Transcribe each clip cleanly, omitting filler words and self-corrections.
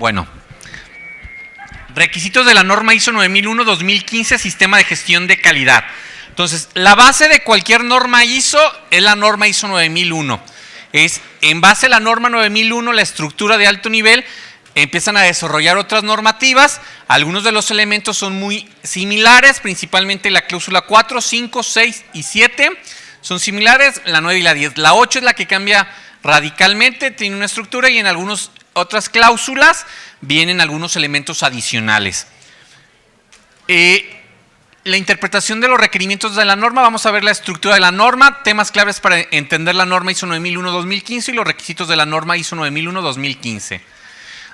Bueno, requisitos de la norma ISO 9001-2015, sistema de gestión de calidad. Entonces, la base de cualquier norma ISO es la norma ISO 9001. Es en base a la norma 9001, la estructura de alto nivel, empiezan a desarrollar otras normativas. Algunos de los elementos son muy similares, principalmente la cláusula 4, 5, 6 y 7 son similares, la 9 y la 10. La 8 es la que cambia radicalmente, tiene una estructura y en algunas otras cláusulas vienen algunos elementos adicionales. La interpretación de los requerimientos de la norma, vamos a ver la estructura de la norma, temas claves para entender la norma ISO 9001-2015 y los requisitos de la norma ISO 9001-2015.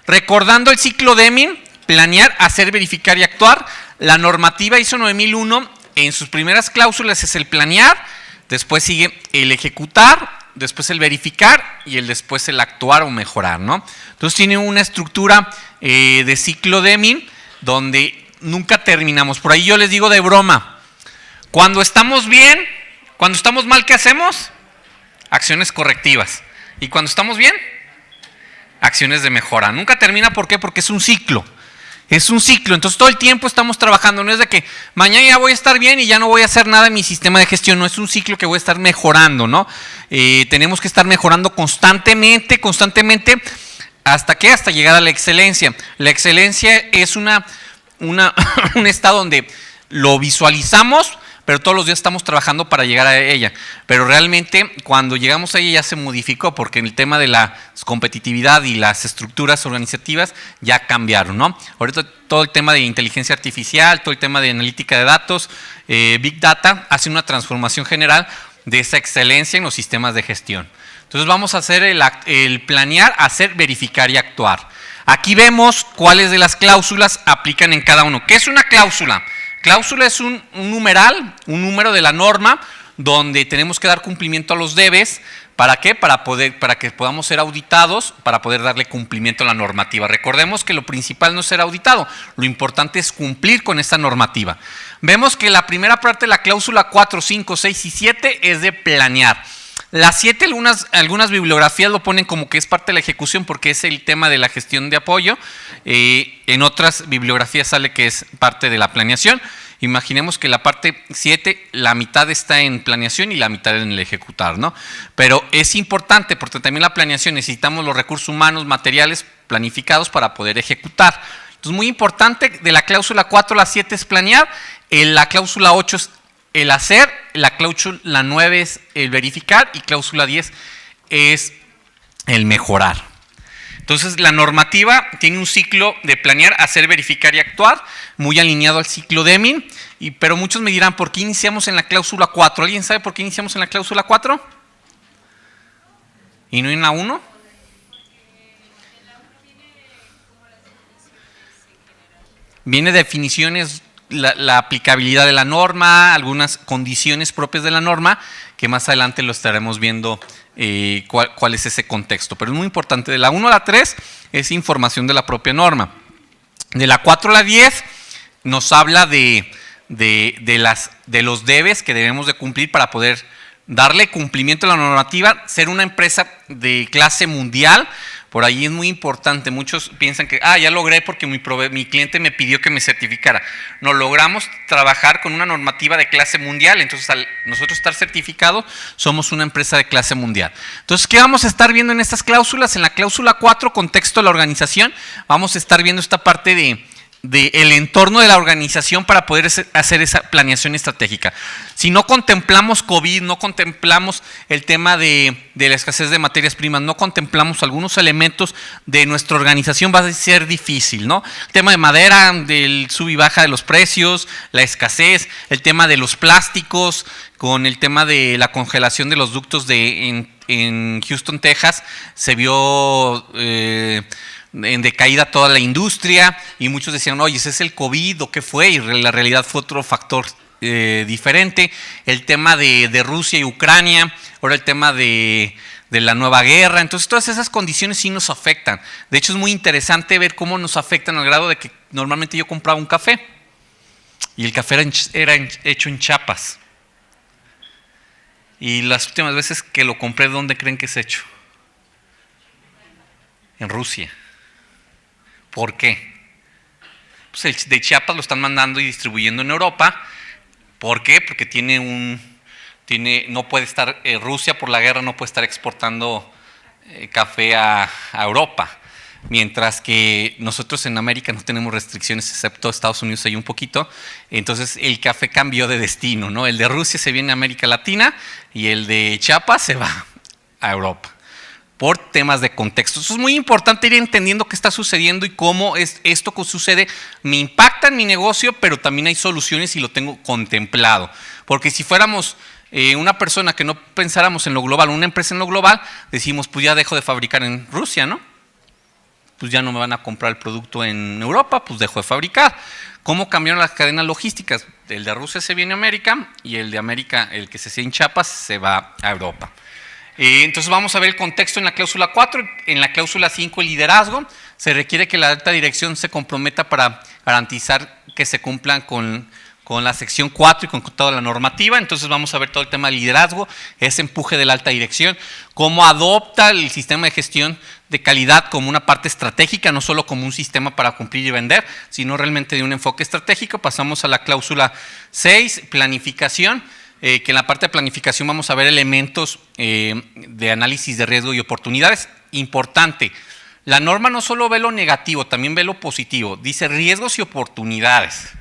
Recordando el ciclo Deming, planear, hacer, verificar y actuar, la normativa ISO 9001 en sus primeras cláusulas es el planear, después sigue el ejecutar, después el verificar y después el actuar o mejorar, ¿no? Entonces tiene una estructura de ciclo Deming donde nunca terminamos. Por ahí yo les digo de broma, cuando estamos bien, cuando estamos mal, ¿qué hacemos? Acciones correctivas. Y cuando estamos bien, acciones de mejora. Nunca termina, ¿por qué? Porque es un ciclo. Es un ciclo, entonces todo el tiempo estamos trabajando, no es de que mañana ya voy a estar bien y ya no voy a hacer nada en mi sistema de gestión, no es un ciclo que voy a estar mejorando, ¿no? Tenemos que estar mejorando constantemente, ¿hasta qué? Hasta llegar a la excelencia. La excelencia es un estado donde lo visualizamos, pero todos los días estamos trabajando para llegar a ella. Pero realmente cuando llegamos a ella ya se modificó, porque el tema de la competitividad y las estructuras organizativas ya cambiaron, ¿no? Ahorita todo el tema de inteligencia artificial, todo el tema de analítica de datos, Big Data, hace una transformación general de esa excelencia en los sistemas de gestión. Entonces vamos a hacer el planear, hacer, verificar y actuar. Aquí vemos cuáles de las cláusulas aplican en cada uno. ¿Qué es una cláusula? Cláusula es un numeral, un número de la norma donde tenemos que dar cumplimiento a los debes. ¿Para qué? Para que podamos ser auditados, para poder darle cumplimiento a la normativa. Recordemos que lo principal no es ser auditado, lo importante es cumplir con esta normativa. Vemos que la primera parte de la cláusula 4, 5, 6 y 7 es de planear. Las 7, algunas bibliografías lo ponen como que es parte de la ejecución porque es el tema de la gestión de apoyo. En otras bibliografías sale que es parte de la planeación. Imaginemos que la parte 7, la mitad está en planeación y la mitad en el ejecutar, ¿no? Pero es importante porque también la planeación necesitamos los recursos humanos, materiales planificados para poder ejecutar. Entonces, muy importante, de la cláusula 4 a la 7 es planear, la cláusula 8 es el hacer, la cláusula 9 es el verificar y cláusula 10 es el mejorar. Entonces, la normativa tiene un ciclo de planear, hacer, verificar y actuar, muy alineado al ciclo Deming, pero muchos me dirán, ¿por qué iniciamos en la cláusula 4? ¿Alguien sabe por qué iniciamos en la cláusula 4? ¿Y no en la 1? Viene definiciones, la aplicabilidad de la norma, algunas condiciones propias de la norma, que más adelante lo estaremos viendo cuál es ese contexto. Pero es muy importante, de la 1 a la 3 es información de la propia norma. De la 4 a la 10 nos habla de los debes que debemos de cumplir para poder darle cumplimiento a la normativa, ser una empresa de clase mundial. Por ahí es muy importante, muchos piensan que ya logré porque mi cliente me pidió que me certificara. No, logramos trabajar con una normativa de clase mundial, entonces al nosotros estar certificados somos una empresa de clase mundial. Entonces, ¿qué vamos a estar viendo en estas cláusulas? En la cláusula 4, contexto de la organización, vamos a estar viendo esta parte de el entorno de la organización para poder hacer esa planeación estratégica. Si no contemplamos COVID, no contemplamos el tema de la escasez de materias primas, no contemplamos algunos elementos de nuestra organización, va a ser difícil, ¿no? El tema de madera, del sub y baja de los precios, la escasez, el tema de los plásticos, con el tema de la congelación de los ductos en Houston, Texas, se vio en decaída toda la industria y muchos decían, oye, ¿ese es el COVID o qué fue? Y la realidad fue otro factor diferente. El tema de Rusia y Ucrania, ahora el tema de la nueva guerra. Entonces, todas esas condiciones sí nos afectan. De hecho, es muy interesante ver cómo nos afectan al grado de que normalmente yo compraba un café y el café era hecho en Chiapas. Y las últimas veces que lo compré, ¿dónde creen que es hecho? En Rusia. ¿Por qué? Pues el de Chiapas lo están mandando y distribuyendo en Europa. ¿Por qué? Porque no puede estar, Rusia por la guerra no puede estar exportando café a Europa. Mientras que nosotros en América no tenemos restricciones, excepto Estados Unidos hay un poquito. Entonces el café cambió de destino, ¿no? El de Rusia se viene a América Latina y el de Chiapas se va a Europa, por temas de contexto. Eso es muy importante, ir entendiendo qué está sucediendo y cómo esto que sucede me impacta en mi negocio, pero también hay soluciones y lo tengo contemplado. Porque si fuéramos una persona que no pensáramos en lo global, una empresa en lo global, decimos, pues ya dejo de fabricar en Rusia, ¿no? Pues ya no me van a comprar el producto en Europa, pues dejo de fabricar. ¿Cómo cambiaron las cadenas logísticas? El de Rusia se viene a América y el de América, el que se hacía en Chiapas, se va a Europa. Entonces vamos a ver el contexto en la cláusula 4. En la cláusula 5, el liderazgo. Se requiere que la alta dirección se comprometa para garantizar que se cumplan con la sección 4 y con toda la normativa. Entonces vamos a ver todo el tema de liderazgo, ese empuje de la alta dirección, cómo adopta el sistema de gestión de calidad como una parte estratégica, no solo como un sistema para cumplir y vender, sino realmente de un enfoque estratégico. Pasamos a la cláusula 6, planificación, que en la parte de planificación vamos a ver elementos de análisis de riesgo y oportunidades. Importante, la norma no solo ve lo negativo, también ve lo positivo. Dice riesgos y oportunidades.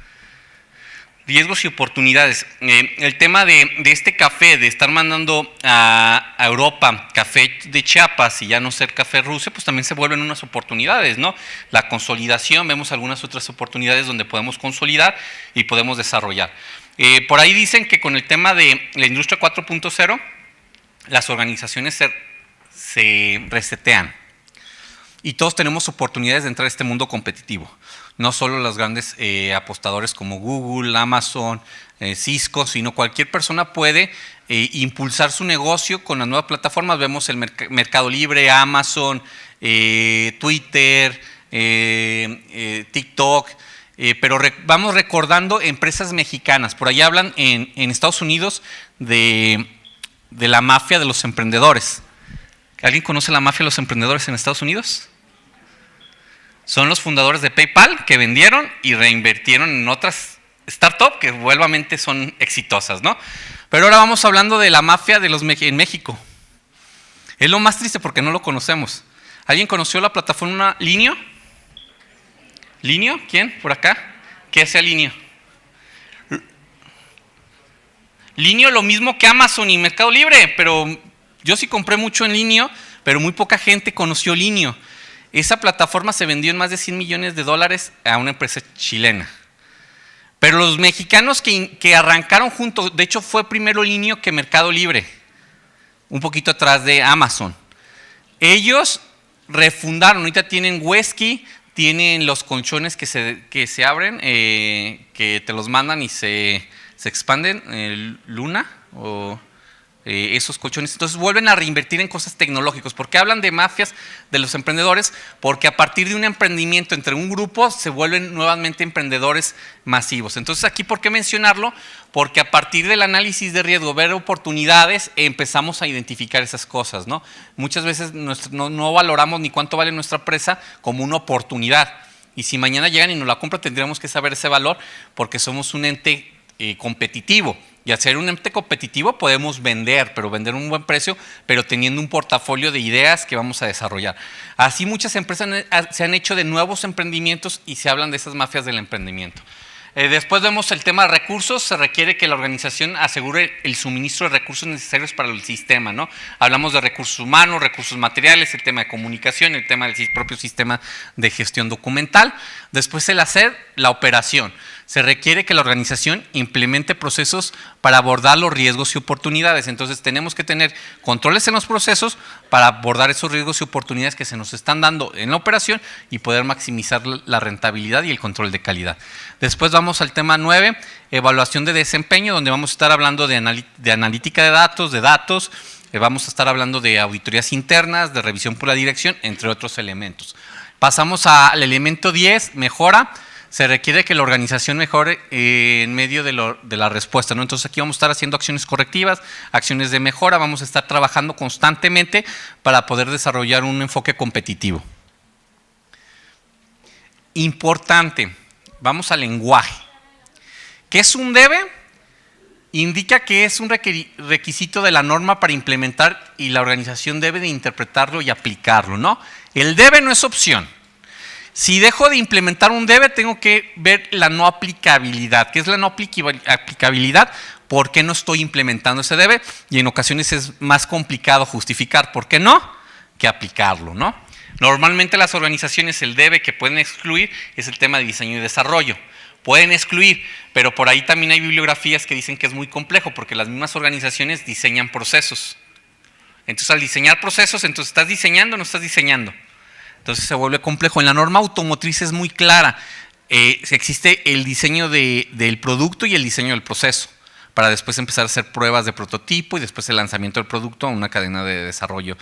Riesgos y oportunidades. El tema de este café, de estar mandando a Europa café de Chiapas y ya no ser café Rusia, pues también se vuelven unas oportunidades, ¿no? La consolidación, vemos algunas otras oportunidades donde podemos consolidar y podemos desarrollar. Por ahí dicen que con el tema de la industria 4.0, las organizaciones se resetean y todos tenemos oportunidades de entrar a este mundo competitivo. No solo los grandes apostadores como Google, Amazon, Cisco, sino cualquier persona puede impulsar su negocio con las nuevas plataformas. Vemos el Mercado Libre, Amazon, Twitter, TikTok, pero vamos recordando empresas mexicanas. Por ahí hablan en Estados Unidos de la mafia de los emprendedores. ¿Alguien conoce la mafia de los emprendedores en Estados Unidos? Son los fundadores de PayPal que vendieron y reinvirtieron en otras startups que vuelvamente son exitosas, ¿no? Pero ahora vamos hablando de la mafia en México. Es lo más triste porque no lo conocemos. ¿Alguien conoció la plataforma Linio? ¿Linio? ¿Quién? ¿Por acá? ¿Qué hace Linio? Linio lo mismo que Amazon y Mercado Libre, pero yo sí compré mucho en Linio, pero muy poca gente conoció Linio. Esa plataforma se vendió en más de $100 millones a una empresa chilena. Pero los mexicanos que arrancaron juntos, de hecho fue primero Linio que Mercado Libre, un poquito atrás de Amazon. Ellos refundaron, ahorita tienen Wesky, tienen los colchones que se abren, que te los mandan y se expanden, Luna o esos colchones. Entonces vuelven a reinvertir en cosas tecnológicas. ¿Por qué hablan de mafias de los emprendedores? Porque a partir de un emprendimiento entre un grupo se vuelven nuevamente emprendedores masivos. Entonces aquí, ¿por qué mencionarlo? Porque a partir del análisis de riesgo, ver oportunidades, empezamos a identificar esas cosas, ¿no? Muchas veces no valoramos ni cuánto vale nuestra empresa como una oportunidad. Y si mañana llegan y nos la compran, tendríamos que saber ese valor porque somos un ente competitivo. Y al ser un ente competitivo podemos vender, pero vender a un buen precio, pero teniendo un portafolio de ideas que vamos a desarrollar. Así muchas empresas se han hecho de nuevos emprendimientos y se hablan de esas mafias del emprendimiento. Después vemos el tema de recursos. Se requiere que la organización asegure el suministro de recursos necesarios para el sistema, ¿no? Hablamos de recursos humanos, recursos materiales, el tema de comunicación, el tema del propio sistema de gestión documental. Después el hacer, la operación. Se requiere que la organización implemente procesos para abordar los riesgos y oportunidades. Entonces tenemos que tener controles en los procesos para abordar esos riesgos y oportunidades que se nos están dando en la operación y poder maximizar la rentabilidad y el control de calidad. Después vamos al tema 9, evaluación de desempeño, donde vamos a estar hablando de analítica de datos, vamos a estar hablando de auditorías internas, de revisión por la dirección, entre otros elementos. Pasamos al elemento 10, mejora. Se requiere que la organización mejore en medio de la respuesta, ¿no? Entonces aquí vamos a estar haciendo acciones correctivas, acciones de mejora, vamos a estar trabajando constantemente para poder desarrollar un enfoque competitivo. Importante, vamos al lenguaje. ¿Qué es un debe? Indica que es un requisito de la norma para implementar y la organización debe de interpretarlo y aplicarlo, ¿no? El debe no es opción. Si dejo de implementar un debe, tengo que ver la no aplicabilidad. ¿Qué es la no aplicabilidad? ¿Por qué no estoy implementando ese debe? Y en ocasiones es más complicado justificar por qué no que aplicarlo, ¿no? Normalmente las organizaciones el debe que pueden excluir es el tema de diseño y desarrollo. Pueden excluir, pero por ahí también hay bibliografías que dicen que es muy complejo porque las mismas organizaciones diseñan procesos. Entonces al diseñar procesos, entonces ¿estás diseñando o no estás diseñando? Entonces se vuelve complejo. En la norma automotriz es muy clara. Existe el diseño del producto y el diseño del proceso para después empezar a hacer pruebas de prototipo y después el lanzamiento del producto a una cadena de desarrollo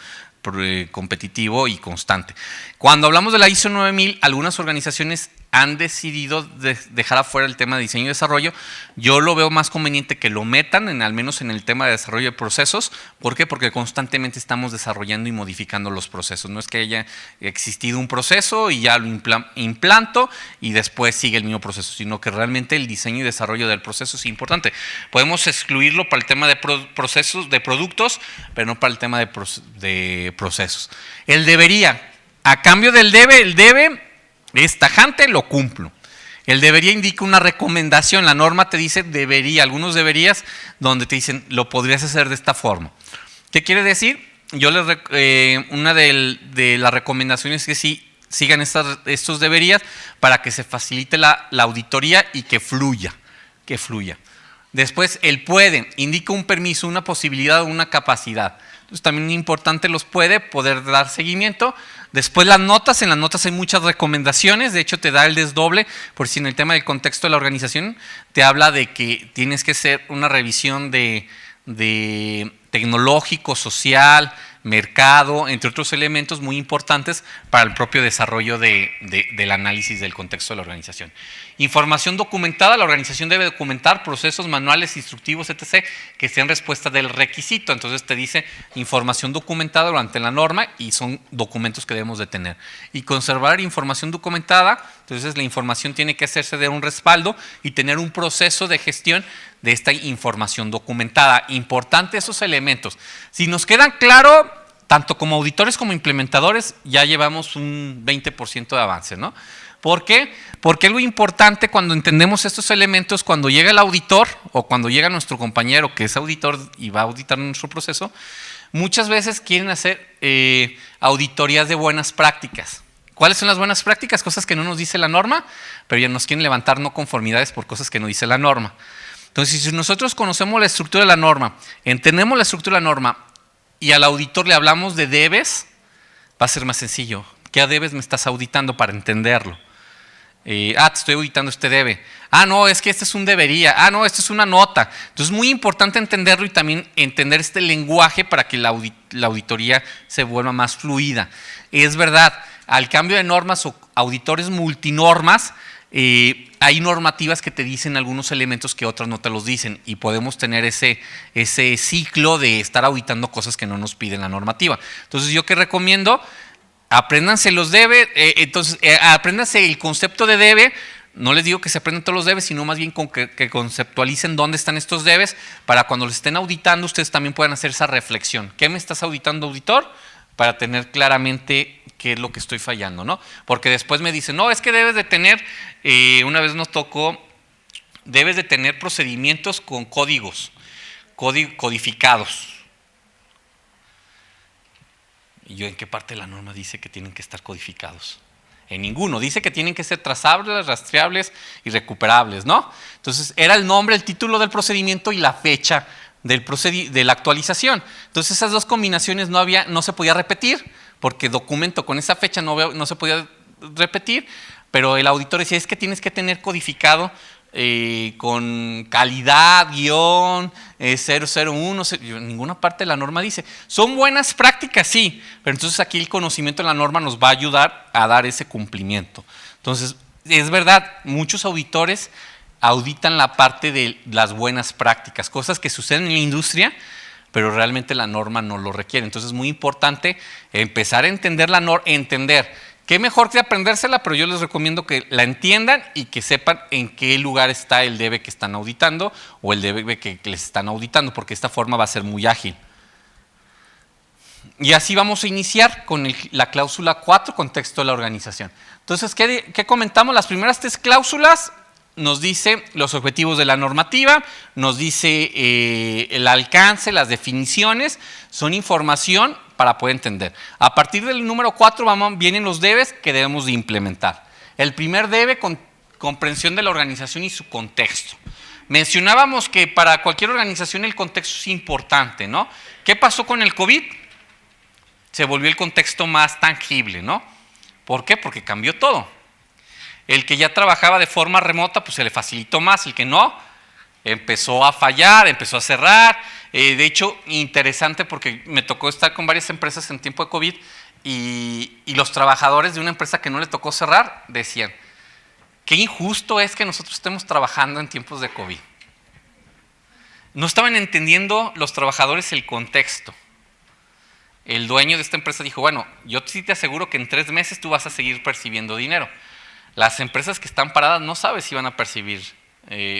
competitivo y constante. Cuando hablamos de la ISO 9000, algunas organizaciones han decidido dejar afuera el tema de diseño y desarrollo. Yo lo veo más conveniente que lo metan, al menos en el tema de desarrollo de procesos. ¿Por qué? Porque constantemente estamos desarrollando y modificando los procesos. No es que haya existido un proceso y ya lo implanto y después sigue el mismo proceso, sino que realmente el diseño y desarrollo del proceso es importante. Podemos excluirlo para el tema de procesos, de productos, pero no para el tema de procesos. El debería. A cambio del debe, el debe es tajante, lo cumplo. El debería indica una recomendación. La norma te dice debería, algunos deberías donde te dicen lo podrías hacer de esta forma. ¿Qué quiere decir? Yo una de las recomendaciones es que sí sigan estos deberías para que se facilite la auditoría y que fluya. Después, el puede indica un permiso, una posibilidad o una capacidad. Entonces también es importante los puede, poder dar seguimiento. Después las notas, en las notas hay muchas recomendaciones, de hecho te da el desdoble, por si en el tema del contexto de la organización te habla de que tienes que hacer una revisión de tecnológico, social, mercado, entre otros elementos muy importantes para el propio desarrollo del análisis del contexto de la organización. Información documentada, la organización debe documentar procesos, manuales, instructivos, etc., que sean respuesta del requisito. Entonces te dice información documentada durante la norma y son documentos que debemos de tener. Y conservar información documentada, entonces la información tiene que hacerse de un respaldo y tener un proceso de gestión de esta información documentada. Importante esos elementos. Si nos quedan claro, tanto como auditores como implementadores, ya llevamos un 20% de avance, ¿no? ¿Por qué? Porque algo importante cuando entendemos estos elementos, cuando llega el auditor o cuando llega nuestro compañero que es auditor y va a auditar nuestro proceso, muchas veces quieren hacer auditorías de buenas prácticas. ¿Cuáles son las buenas prácticas? Cosas que no nos dice la norma, pero ya nos quieren levantar no conformidades por cosas que no dice la norma. Entonces, si nosotros conocemos la estructura de la norma, entendemos la estructura de la norma y al auditor le hablamos de debes, va a ser más sencillo. ¿Qué debes me estás auditando para entenderlo? Te estoy auditando este debe. No, es que este es un debería. No, esto es una nota. Entonces es muy importante entenderlo y también entender este lenguaje para que la auditoría se vuelva más fluida. Es verdad, al cambio de normas o auditores multinormas, hay normativas que te dicen algunos elementos que otras no te los dicen y podemos tener ese ciclo de estar auditando cosas que no nos piden la normativa. Entonces, ¿yo qué recomiendo? Apréndanse los debe, apréndanse el concepto de debe. No les digo que se aprendan todos los debes, sino más bien que conceptualicen dónde están estos debes para cuando los estén auditando ustedes también puedan hacer esa reflexión. ¿Qué me estás auditando, auditor? Para tener claramente qué es lo que estoy fallando, ¿no? Porque después me dicen, no, es que debes de tener, una vez nos tocó, debes de tener procedimientos con códigos, codificados. ¿Y yo en qué parte de la norma dice que tienen que estar codificados? En ninguno. Dice que tienen que ser trazables, rastreables y recuperables, ¿no? Entonces, era el nombre, el título del procedimiento y la fecha de la actualización. Entonces, esas dos combinaciones no se podía repetir, porque documento con esa fecha no se podía repetir, pero el auditor decía, es que tienes que tener codificado con calidad, guión, 001, en ninguna parte de la norma dice. Son buenas prácticas, sí, pero entonces aquí el conocimiento de la norma nos va a ayudar a dar ese cumplimiento. Entonces, es verdad, muchos auditores auditan la parte de las buenas prácticas, cosas que suceden en la industria, pero realmente la norma no lo requiere. Entonces es muy importante empezar a entender entender Qué mejor que aprendérsela, pero yo les recomiendo que la entiendan y que sepan en qué lugar está el debe que están auditando o el debe que les están auditando, porque esta forma va a ser muy ágil. Y así vamos a iniciar con la cláusula 4, contexto de la organización. Entonces, ¿qué comentamos? Las primeras 3 cláusulas nos dice los objetivos de la normativa, nos dice el alcance, las definiciones, son información para poder entender. A partir del número 4 vienen los debes que debemos de implementar. El primer debe, comprensión de la organización y su contexto. Mencionábamos que para cualquier organización el contexto es importante, ¿no? ¿Qué pasó con el COVID? Se volvió el contexto más tangible, ¿no? ¿Por qué? Porque cambió todo. El que ya trabajaba de forma remota, pues se le facilitó más. El que no, empezó a fallar, empezó a cerrar. De hecho, interesante porque me tocó estar con varias empresas en tiempo de COVID y los trabajadores de una empresa que no le tocó cerrar decían, qué injusto es que nosotros estemos trabajando en tiempos de COVID. No estaban entendiendo los trabajadores el contexto. El dueño de esta empresa dijo, bueno, yo sí te aseguro que en 3 meses tú vas a seguir percibiendo dinero. Las empresas que están paradas no saben si van a percibir,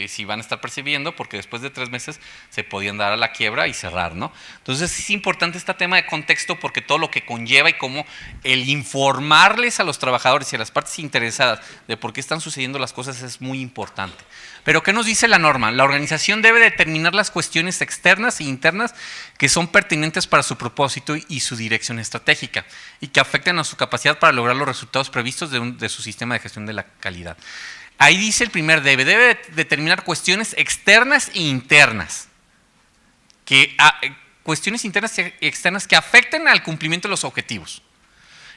si van a estar percibiendo, porque después de 3 meses se podían dar a la quiebra y cerrar, ¿no? Entonces es importante este tema de contexto porque todo lo que conlleva y cómo el informarles a los trabajadores y a las partes interesadas de por qué están sucediendo las cosas es muy importante. Pero ¿qué nos dice la norma? La organización debe determinar las cuestiones externas e internas que son pertinentes para su propósito y su dirección estratégica y que afecten a su capacidad para lograr los resultados previstos de su sistema de gestión de la calidad. Ahí dice el primer debe determinar cuestiones externas e internas, cuestiones internas y externas que afecten al cumplimiento de los objetivos.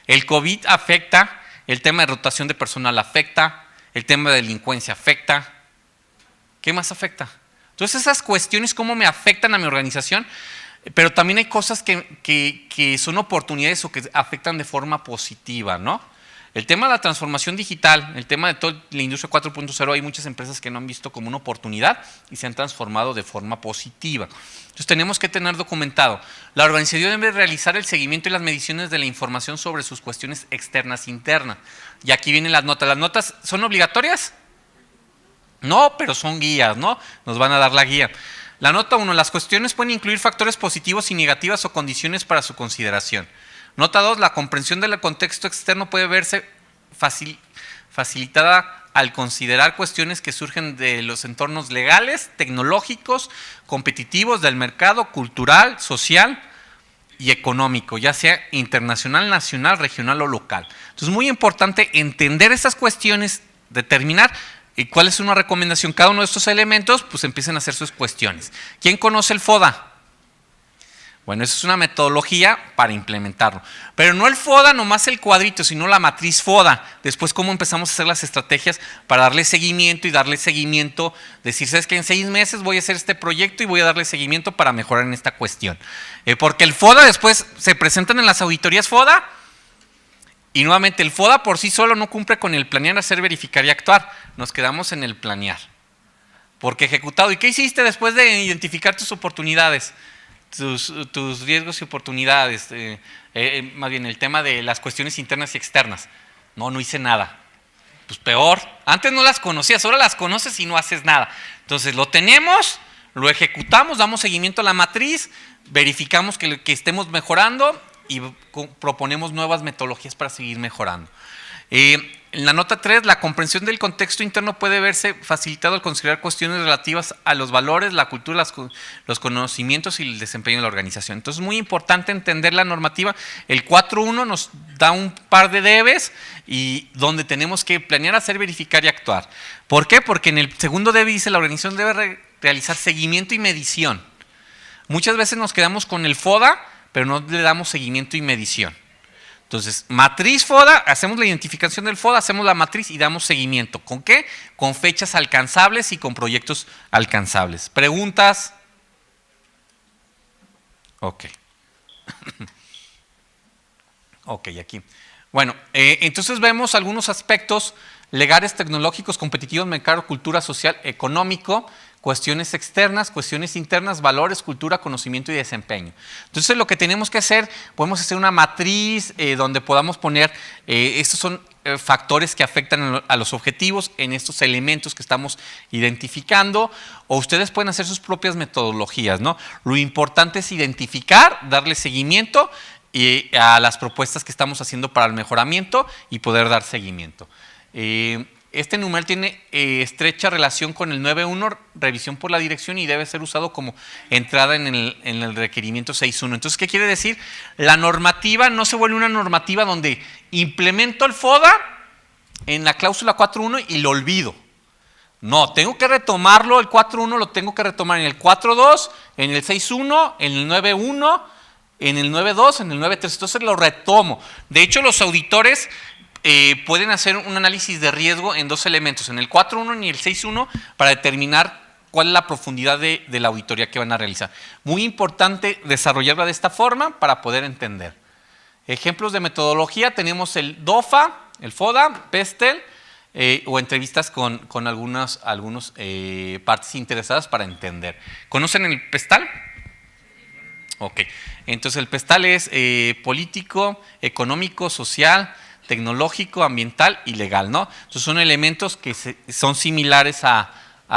El COVID afecta, el tema de rotación de personal afecta, el tema de delincuencia afecta. ¿Qué más afecta? Entonces esas cuestiones, ¿cómo me afectan a mi organización? Pero también hay cosas que son oportunidades o que afectan de forma positiva, ¿no? El tema de la transformación digital, el tema de toda la industria 4.0, hay muchas empresas que no han visto como una oportunidad y se han transformado de forma positiva. Entonces tenemos que tener documentado. La organización debe realizar el seguimiento y las mediciones de la información sobre sus cuestiones externas e internas. Y aquí vienen las notas. ¿Las notas son obligatorias? No, pero son guías, ¿no? Nos van a dar la guía. La nota 1, las cuestiones pueden incluir factores positivos y negativos o condiciones para su consideración. Nota 2, la comprensión del contexto externo puede verse facilitada al considerar cuestiones que surgen de los entornos legales, tecnológicos, competitivos, del mercado, cultural, social y económico, ya sea internacional, nacional, regional o local. Entonces es muy importante entender estas cuestiones, determinar. ¿Y cuál es una recomendación? Cada uno de estos elementos, pues empiecen a hacer sus cuestiones. ¿Quién conoce el FODA? Bueno, eso es una metodología para implementarlo. Pero no el FODA, nomás el cuadrito, sino la matriz FODA. Después, cómo empezamos a hacer las estrategias para darle seguimiento y darle seguimiento. Decir, ¿sabes qué? En 6 meses voy a hacer este proyecto y voy a darle seguimiento para mejorar en esta cuestión. Porque el FODA después se presentan en las auditorías FODA. Y nuevamente, el FODA por sí solo no cumple con el planear, hacer, verificar y actuar. Nos quedamos en el planear. Porque ejecutado. ¿Y qué hiciste después de identificar tus oportunidades? Tus riesgos y oportunidades. Más bien, el tema de las cuestiones internas y externas. No hice nada. Pues peor. Antes no las conocías, ahora las conoces y no haces nada. Entonces, lo tenemos, lo ejecutamos, damos seguimiento a la matriz, verificamos que estemos mejorando y proponemos nuevas metodologías para seguir mejorando. En la nota 3, la comprensión del contexto interno puede verse facilitado al considerar cuestiones relativas a los valores, la cultura, los conocimientos y el desempeño de la organización. Entonces es muy importante entender la normativa. El 4.1 nos da un par de debes y donde tenemos que planear, hacer, verificar y actuar. ¿Por qué? Porque en el segundo debe dice la organización debe realizar seguimiento y medición. Muchas veces nos quedamos con el FODA, pero no le damos seguimiento y medición. Entonces, matriz FODA, hacemos la identificación del FODA, hacemos la matriz y damos seguimiento. ¿Con qué? Con fechas alcanzables y con proyectos alcanzables. ¿Preguntas? Ok. Ok, aquí. Bueno, entonces vemos algunos aspectos legares tecnológicos, competitivos, mercado, cultura, social, económico, cuestiones externas, cuestiones internas, valores, cultura, conocimiento y desempeño. Entonces lo que tenemos que hacer, podemos hacer una matriz donde podamos poner, estos son factores que afectan a los objetivos en estos elementos que estamos identificando, o ustedes pueden hacer sus propias metodologías, ¿no? Lo importante es identificar, darle seguimiento a las propuestas que estamos haciendo para el mejoramiento y poder dar seguimiento. Este numeral tiene estrecha relación con el 9.1, revisión por la dirección, y debe ser usado como entrada en el requerimiento 6.1. Entonces, ¿qué quiere decir? La normativa no se vuelve una normativa donde implemento el FODA en la cláusula 4.1 y lo olvido. No, tengo que retomarlo, el 4.1 lo tengo que retomar en el 4.2, en el 6.1, en el 9.1, en el 9.2, en el 9.3. Entonces lo retomo. De hecho, los auditores pueden hacer un análisis de riesgo en dos elementos, en el 4.1 y el 6.1, para determinar cuál es la profundidad de la auditoría que van a realizar. Muy importante desarrollarla de esta forma para poder entender. Ejemplos de metodología, tenemos el DOFA, el FODA, PESTEL, o entrevistas con algunos partes interesadas para entender. ¿Conocen el PESTAL? Ok, entonces el PESTAL es político, económico, social, tecnológico, ambiental y legal, ¿no? Entonces son elementos que son similares a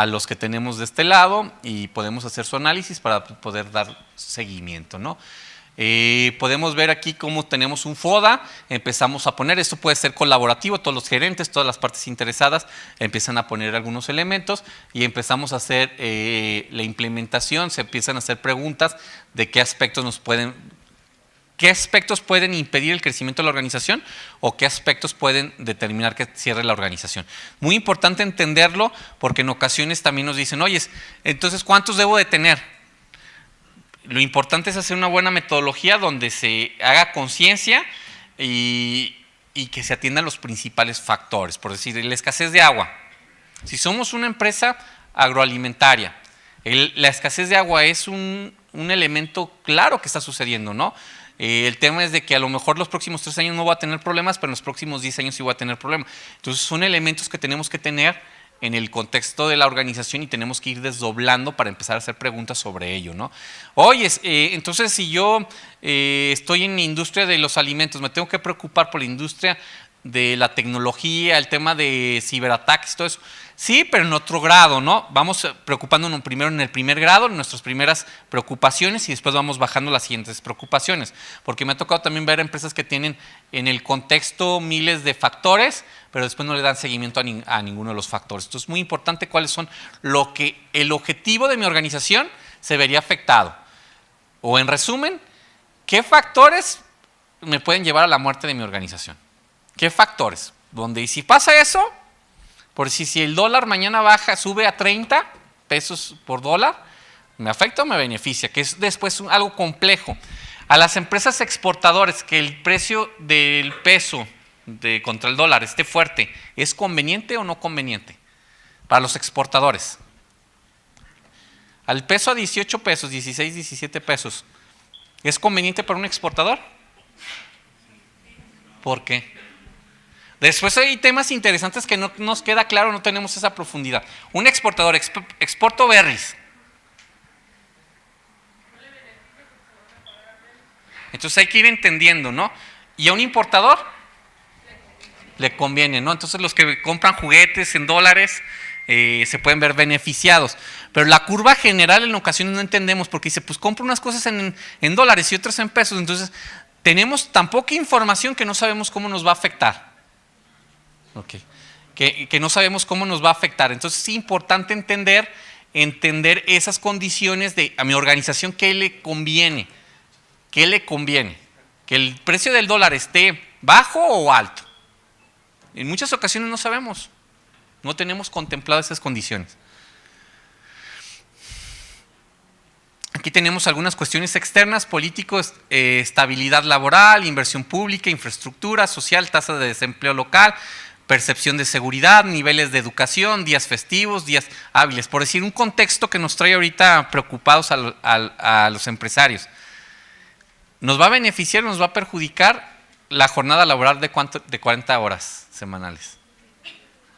los que tenemos de este lado, y podemos hacer su análisis para poder dar seguimiento, ¿no? Podemos ver aquí cómo tenemos un FODA, empezamos a poner, esto puede ser colaborativo, todos los gerentes, todas las partes interesadas empiezan a poner algunos elementos y empezamos a hacer la implementación, se empiezan a hacer preguntas de qué aspectos pueden impedir el crecimiento de la organización o qué aspectos pueden determinar que cierre la organización. Muy importante entenderlo, porque en ocasiones también nos dicen, oye, entonces ¿cuántos debo de tener? Lo importante es hacer una buena metodología donde se haga conciencia y que se atiendan los principales factores. Por decir, la escasez de agua. Si somos una empresa agroalimentaria, la escasez de agua es un elemento claro que está sucediendo, ¿no? El tema es de que a lo mejor los próximos 3 años no voy a tener problemas, pero en los próximos 10 años sí voy a tener problemas. Entonces son elementos que tenemos que tener en el contexto de la organización y tenemos que ir desdoblando para empezar a hacer preguntas sobre ello, ¿no? Oye, entonces si yo estoy en la industria de los alimentos, me tengo que preocupar por la industria de la tecnología, el tema de ciberataques, todo eso. Sí, pero en otro grado, ¿no? Vamos preocupándonos primero en el primer grado, en nuestras primeras preocupaciones, y después vamos bajando las siguientes preocupaciones. Porque me ha tocado también ver empresas que tienen en el contexto miles de factores, pero después no le dan seguimiento a ninguno de los factores. Entonces es muy importante cuáles son el objetivo de mi organización se vería afectado. O en resumen, ¿qué factores me pueden llevar a la muerte de mi organización? ¿Qué factores? Donde si pasa eso, por si el dólar mañana sube a 30 pesos por dólar, ¿me afecta o me beneficia? Que es después algo complejo. A las empresas exportadoras, que el precio del peso contra el dólar esté fuerte, ¿es conveniente o no conveniente? Para los exportadores. Al peso a 18 pesos, 16, 17 pesos, ¿es conveniente para un exportador? ¿Por qué? Después hay temas interesantes que no nos queda claro, no tenemos esa profundidad. Un exportador, exporto berries. Entonces hay que ir entendiendo, ¿no? Y a un importador le conviene, ¿no? Entonces los que compran juguetes en dólares se pueden ver beneficiados. Pero la curva general en ocasiones no entendemos, porque dice, pues compro unas cosas en dólares y otras en pesos. Entonces tenemos tan poca información que no sabemos cómo nos va a afectar. Okay. Que no sabemos cómo nos va a afectar. Entonces es importante entender esas condiciones de a mi organización qué le conviene. ¿Qué le conviene? ¿Que el precio del dólar esté bajo o alto? En muchas ocasiones no sabemos. No tenemos contempladas esas condiciones. Aquí tenemos algunas cuestiones externas, políticos, estabilidad laboral, inversión pública, infraestructura, social, tasa de desempleo local, percepción de seguridad, niveles de educación, días festivos, días hábiles. Por decir, un contexto que nos trae ahorita preocupados a los empresarios. ¿Nos va a beneficiar o nos va a perjudicar la jornada laboral de 40 horas semanales?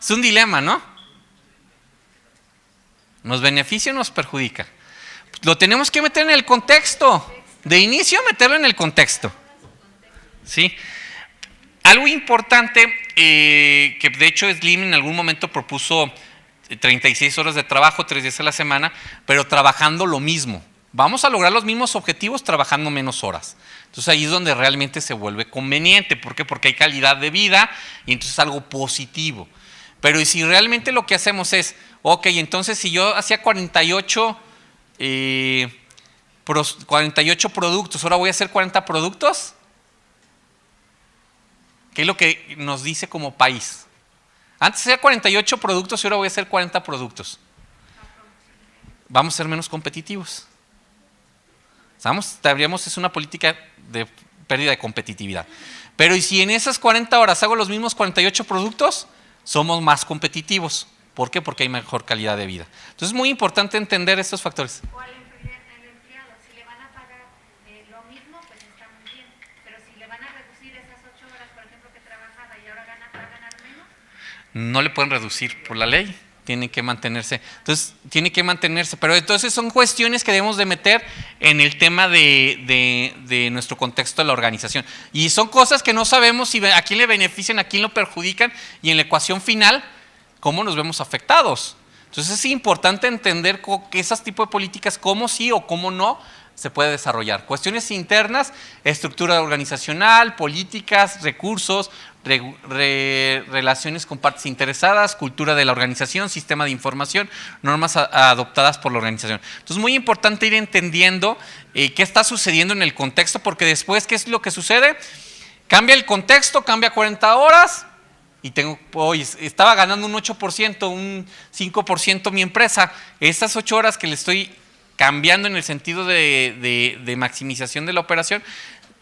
Es un dilema, ¿no? ¿Nos beneficia o nos perjudica? Lo tenemos que meter en el contexto. De inicio, meterlo en el contexto. ¿Sí? Algo importante, que de hecho Slim en algún momento propuso 36 horas de trabajo, 3 días a la semana, pero trabajando lo mismo. Vamos a lograr los mismos objetivos trabajando menos horas. Entonces ahí es donde realmente se vuelve conveniente. ¿Por qué? Porque hay calidad de vida y entonces es algo positivo. Pero ¿y si realmente lo que hacemos es, ok, entonces si yo hacía 48 productos, ahora voy a hacer 40 productos? ¿Qué es lo que nos dice como país? Antes hacía 48 productos y ahora voy a hacer 40 productos. Vamos a ser menos competitivos. Es una política de pérdida de competitividad. Pero ¿y si en esas 40 horas hago los mismos 48 productos? Somos más competitivos. ¿Por qué? Porque hay mejor calidad de vida. Entonces es muy importante entender estos factores. O al empleado, si le van a pagar lo mismo, pues está muy bien. Pero si le van a reducir esas 8 horas, por ejemplo, que trabajaba y ahora va a ganar menos. No le pueden reducir por la ley. Tiene que mantenerse. Entonces, tiene que mantenerse. Pero entonces son cuestiones que debemos de meter en el tema de nuestro contexto de la organización. Y son cosas que no sabemos si a quién le benefician, a quién lo perjudican, y en la ecuación final, cómo nos vemos afectados. Entonces es importante entender que esos tipos de políticas, cómo sí o cómo no, se puede desarrollar. Cuestiones internas, estructura organizacional, políticas, recursos, relaciones con partes interesadas, cultura de la organización, sistema de información, normas adoptadas por la organización. Entonces es muy importante ir entendiendo qué está sucediendo en el contexto, porque después, ¿qué es lo que sucede? Cambia el contexto, cambia 40 horas y estaba ganando un 8%, un 5% mi empresa. Esas 8 horas que le estoy cambiando en el sentido de maximización de la operación,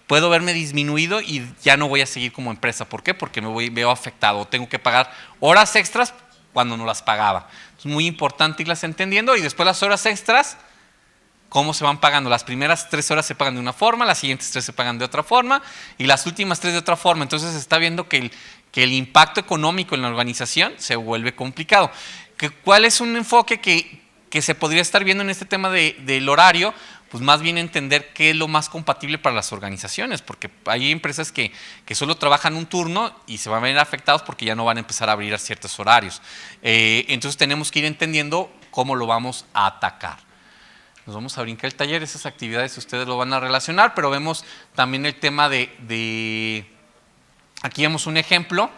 puedo verme disminuido y ya no voy a seguir como empresa. ¿Por qué? Porque veo afectado. Tengo que pagar horas extras cuando no las pagaba. Es muy importante irlas entendiendo, y después las horas extras, ¿cómo se van pagando? Las primeras 3 horas se pagan de una forma, las siguientes 3 se pagan de otra forma y las últimas 3 de otra forma. Entonces se está viendo que el impacto económico en la organización se vuelve complicado. ¿Cuál es un enfoque que se podría estar viendo en este tema del horario? Pues más bien entender qué es lo más compatible para las organizaciones, porque hay empresas que solo trabajan un turno y se van a ver afectados porque ya no van a empezar a abrir a ciertos horarios. Entonces tenemos que ir entendiendo cómo lo vamos a atacar. Nos vamos a brincar el taller, esas actividades ustedes lo van a relacionar, pero vemos también el tema aquí vemos un ejemplo,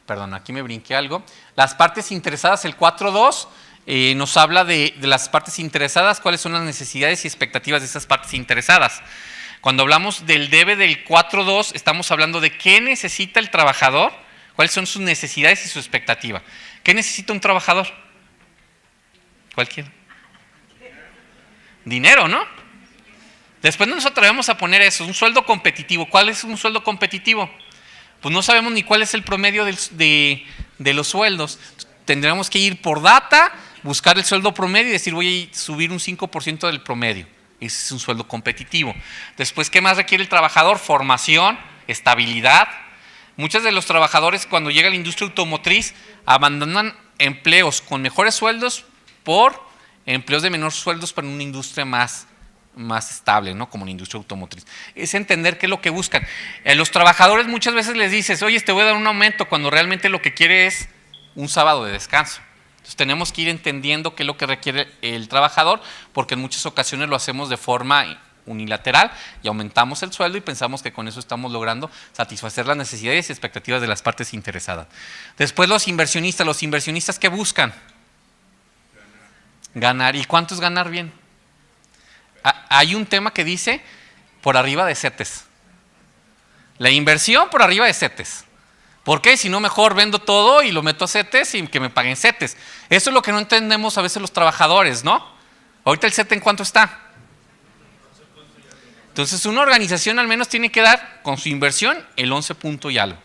perdón, aquí me brinqué algo. Las partes interesadas, el 4.2, nos habla de las partes interesadas, cuáles son las necesidades y expectativas de esas partes interesadas. Cuando hablamos del debe del 4.2, estamos hablando de qué necesita el trabajador, cuáles son sus necesidades y su expectativa. ¿Qué necesita un trabajador? Cualquiera. Dinero, ¿no? Después nos atrevemos a poner eso, un sueldo competitivo. ¿Cuál es un sueldo competitivo? Pues no sabemos ni cuál es el promedio de los sueldos. Tendríamos que ir por data, buscar el sueldo promedio y decir voy a subir un 5% del promedio. Ese es un sueldo competitivo. Después, ¿qué más requiere el trabajador? Formación, estabilidad. Muchos de los trabajadores, cuando llega a la industria automotriz, abandonan empleos con mejores sueldos por empleos de menores sueldos para una industria más estable, ¿no? Como la industria automotriz. Es entender qué es lo que buscan. Los trabajadores muchas veces les dices, oye, te voy a dar un aumento, cuando realmente lo que quiere es un sábado de descanso. Entonces tenemos que ir entendiendo qué es lo que requiere el trabajador, porque en muchas ocasiones lo hacemos de forma unilateral y aumentamos el sueldo y pensamos que con eso estamos logrando satisfacer las necesidades y expectativas de las partes interesadas. Después los inversionistas ¿qué buscan? Ganar. ¿Y cuánto es ganar bien? Hay un tema que dice por arriba de CETES. La inversión por arriba de CETES. ¿Por qué? Si no, mejor vendo todo y lo meto a CETES y que me paguen CETES. Eso es lo que no entendemos a veces los trabajadores, ¿no? Ahorita el CETES, ¿en cuánto está? Entonces, una organización al menos tiene que dar con su inversión el 11 punto y algo.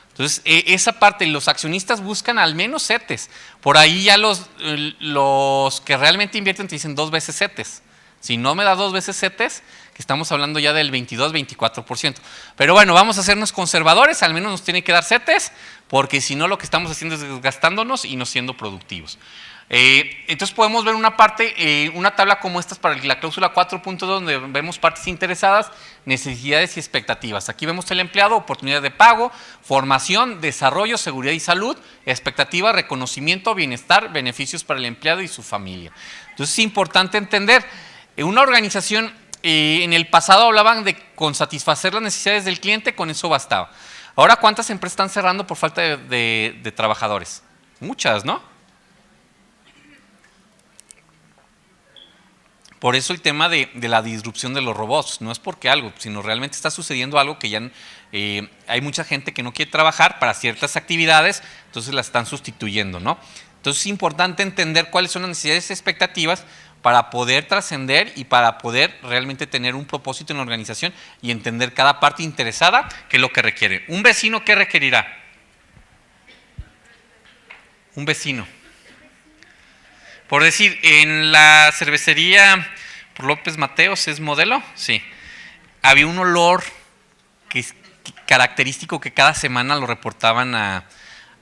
Entonces, esa parte, los accionistas buscan al menos CETES. Por ahí ya los que realmente invierten te dicen 2 veces CETES. Si no me da 2 veces CETES, que estamos hablando ya del 22-24%. Pero bueno, vamos a hacernos conservadores, al menos nos tiene que dar CETES, porque si no lo que estamos haciendo es desgastándonos y no siendo productivos. Entonces podemos ver una parte, una tabla como esta para la cláusula 4.2, donde vemos partes interesadas, necesidades y expectativas. Aquí vemos el empleado, oportunidad de pago, formación, desarrollo, seguridad y salud, expectativa, reconocimiento, bienestar, beneficios para el empleado y su familia. Entonces es importante entender, una organización en el pasado hablaban de con satisfacer las necesidades del cliente, con eso bastaba. Ahora, ¿cuántas empresas están cerrando por falta de trabajadores? Muchas, ¿no? Por eso el tema de la disrupción de los robots, no es porque algo, sino realmente está sucediendo algo que ya hay mucha gente que no quiere trabajar para ciertas actividades, entonces la están sustituyendo, ¿no? Entonces es importante entender cuáles son las necesidades y expectativas para poder trascender y para poder realmente tener un propósito en la organización y entender cada parte interesada qué es lo que requiere. ¿Un vecino qué requerirá? Un vecino. Por decir, en la cervecería López Mateos, ¿es modelo? Sí. Había un olor característico que cada semana lo reportaban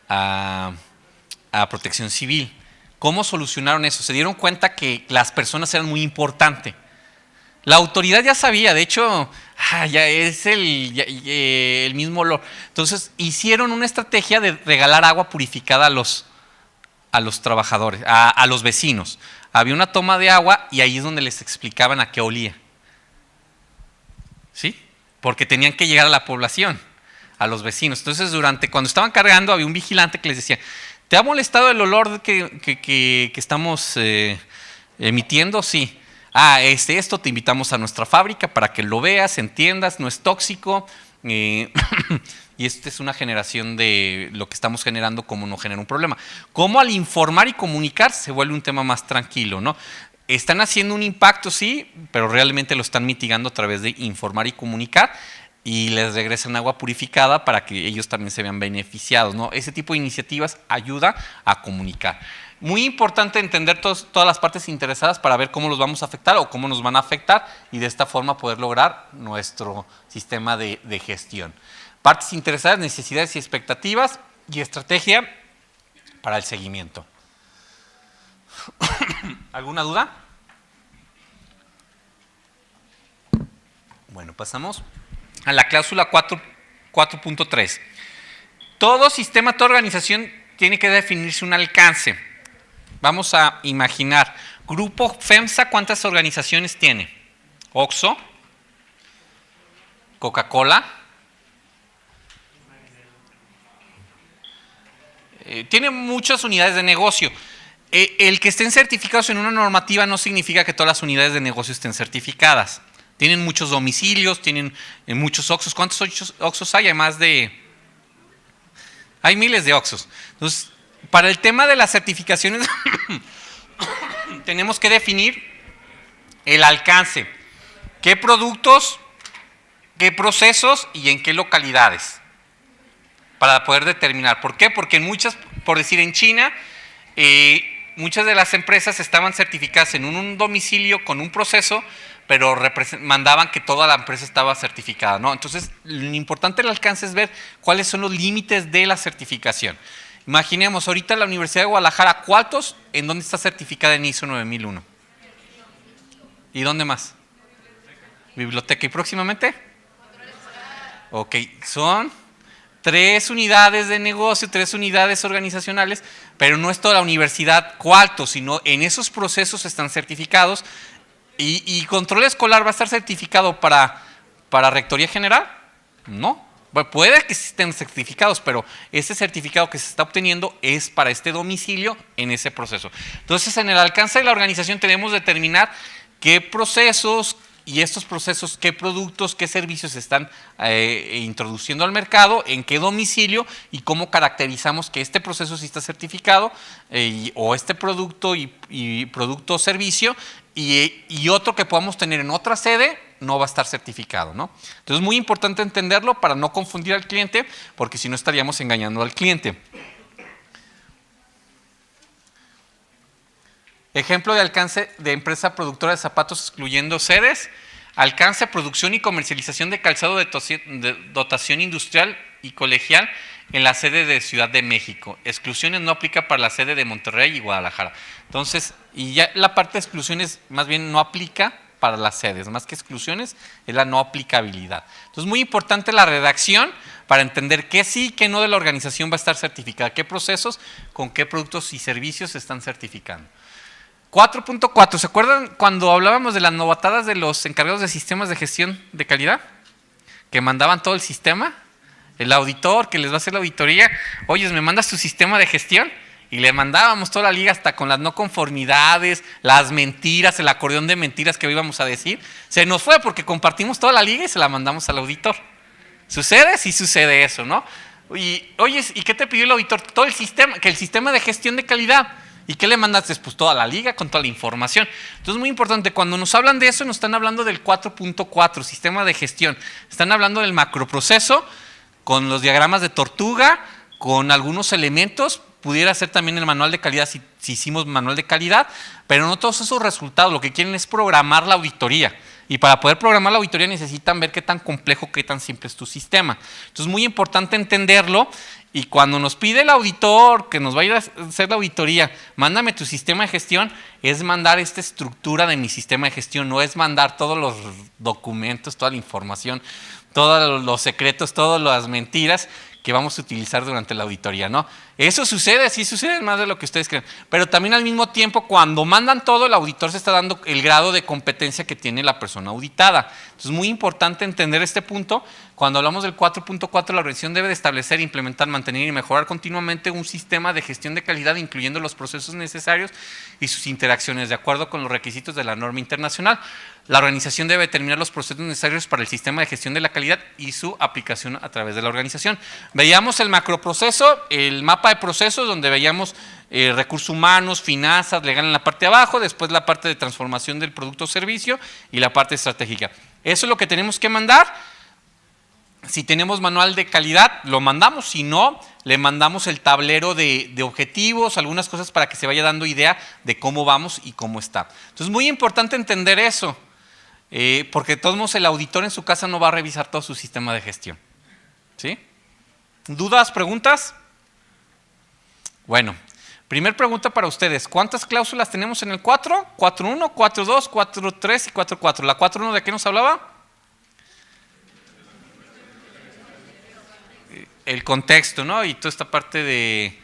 a Protección Civil. ¿Cómo solucionaron eso? Se dieron cuenta que las personas eran muy importantes. La autoridad ya sabía, de hecho, ya es el mismo olor. Entonces, hicieron una estrategia de regalar agua purificada a los trabajadores, a los vecinos. Había una toma de agua y ahí es donde les explicaban a qué olía. ¿Sí? Porque tenían que llegar a la población, a los vecinos. Entonces, cuando estaban cargando, había un vigilante que les decía, ¿te ha molestado el olor que estamos emitiendo? Sí. Esto te invitamos a nuestra fábrica para que lo veas, entiendas, no es tóxico. Y esta es una generación de lo que estamos generando, como no genera un problema. Cómo al informar y comunicar se vuelve un tema más tranquilo, ¿no? Están haciendo un impacto, sí, pero realmente lo están mitigando a través de informar y comunicar y les regresan agua purificada para que ellos también se vean beneficiados, ¿no? Ese tipo de iniciativas ayuda a comunicar. Muy importante entender todas las partes interesadas para ver cómo los vamos a afectar o cómo nos van a afectar y de esta forma poder lograr nuestro sistema de gestión. Partes interesadas, necesidades y expectativas y estrategia para el seguimiento. ¿Alguna duda? Bueno, pasamos a la cláusula 4.3. Todo sistema, toda organización tiene que definirse un alcance. Vamos a imaginar, Grupo FEMSA, ¿cuántas organizaciones tiene? Oxxo, Coca-Cola. Tiene muchas unidades de negocio. El que estén certificados en una normativa no significa que todas las unidades de negocio estén certificadas. Tienen muchos domicilios, tienen muchos Oxxos. ¿Cuántos Oxxos hay? Hay miles de Oxxos. Entonces, para el tema de las certificaciones, tenemos que definir el alcance. ¿Qué productos, qué procesos y en qué localidades? Para poder determinar. ¿Por qué? Porque por decir en China, muchas de las empresas estaban certificadas en un domicilio con un proceso, pero mandaban que toda la empresa estaba certificada, ¿no? Entonces, lo importante del alcance es ver cuáles son los límites de la certificación. Imaginemos, ahorita la Universidad de Guadalajara, ¿cuántos? ¿En dónde está certificada en ISO 9001? ¿Y dónde más? Biblioteca. ¿Y próximamente? Ok, son 3 unidades de negocio, 3 unidades organizacionales, pero no es toda la universidad cuarto, sino en esos procesos están certificados. ¿Y control escolar va a estar certificado para rectoría general? No. Bueno, puede que estén certificados, pero ese certificado que se está obteniendo es para este domicilio en ese proceso. Entonces, en el alcance de la organización tenemos que determinar qué procesos y estos procesos, qué productos, qué servicios se están introduciendo al mercado, en qué domicilio y cómo caracterizamos que este proceso sí está certificado o este producto y producto o servicio y otro que podamos tener en otra sede no va a estar certificado, ¿no? Entonces es muy importante entenderlo para no confundir al cliente, porque si no estaríamos engañando al cliente. Ejemplo de alcance de empresa productora de zapatos excluyendo sedes. Alcance, producción y comercialización de calzado de dotación industrial y colegial en la sede de Ciudad de México. Exclusiones no aplica para la sede de Monterrey y Guadalajara. Entonces, y ya la parte de exclusiones más bien no aplica para las sedes, más que exclusiones, es la no aplicabilidad. Entonces, muy importante la redacción para entender qué sí y qué no de la organización va a estar certificada, qué procesos, con qué productos y servicios se están certificando. 4.4, ¿se acuerdan cuando hablábamos de las novatadas de los encargados de sistemas de gestión de calidad? Que mandaban todo el sistema, el auditor que les va a hacer la auditoría, oye, ¿me mandas tu sistema de gestión? Y le mandábamos toda la liga hasta con las no conformidades, las mentiras, el acordeón de mentiras que íbamos a decir. Se nos fue porque compartimos toda la liga y se la mandamos al auditor. ¿Sucede? Sí sucede eso, ¿no? Y, oye, ¿y qué te pidió el auditor? Todo el sistema, que el sistema de gestión de calidad. ¿Y qué le mandaste? Pues toda la liga con toda la información. Entonces, muy importante, cuando nos hablan de eso, nos están hablando del 4.4, sistema de gestión. Están hablando del macroproceso, con los diagramas de tortuga, con algunos elementos. Pudiera ser también el manual de calidad si hicimos manual de calidad, pero no todos esos resultados. Lo que quieren es programar la auditoría. Y para poder programar la auditoría necesitan ver qué tan complejo, qué tan simple es tu sistema. Entonces, muy importante entenderlo. Y cuando nos pide el auditor que nos va a ir a hacer la auditoría, mándame tu sistema de gestión, es mandar esta estructura de mi sistema de gestión, no es mandar todos los documentos, toda la información, todos los secretos, todas las mentiras que vamos a utilizar durante la auditoría, ¿no? Eso sucede, sí sucede más de lo que ustedes creen, pero también al mismo tiempo cuando mandan todo, el auditor se está dando el grado de competencia que tiene la persona auditada. Entonces, muy importante entender este punto. Cuando hablamos del 4.4, la organización debe de establecer, implementar, mantener y mejorar continuamente un sistema de gestión de calidad, incluyendo los procesos necesarios y sus interacciones, de acuerdo con los requisitos de la norma internacional. La organización debe determinar los procesos necesarios para el sistema de gestión de la calidad y su aplicación a través de la organización. Veíamos el macroproceso, el mapa de procesos, donde veíamos recursos humanos, finanzas, legal en la parte de abajo, después la parte de transformación del producto o servicio y la parte estratégica. Eso es lo que tenemos que mandar. Si tenemos manual de calidad, lo mandamos. Si no, le mandamos el tablero de objetivos, algunas cosas para que se vaya dando idea de cómo vamos y cómo está. Entonces, muy importante entender eso, porque de todos modos el auditor en su casa no va a revisar todo su sistema de gestión. ¿Sí? ¿Dudas, preguntas? Bueno, primer pregunta para ustedes. ¿Cuántas cláusulas tenemos en el 4? 4.1, 4.2, 4.3 y 4.4. ¿La 4.1 de qué nos hablaba? El contexto, ¿no? Y toda esta parte de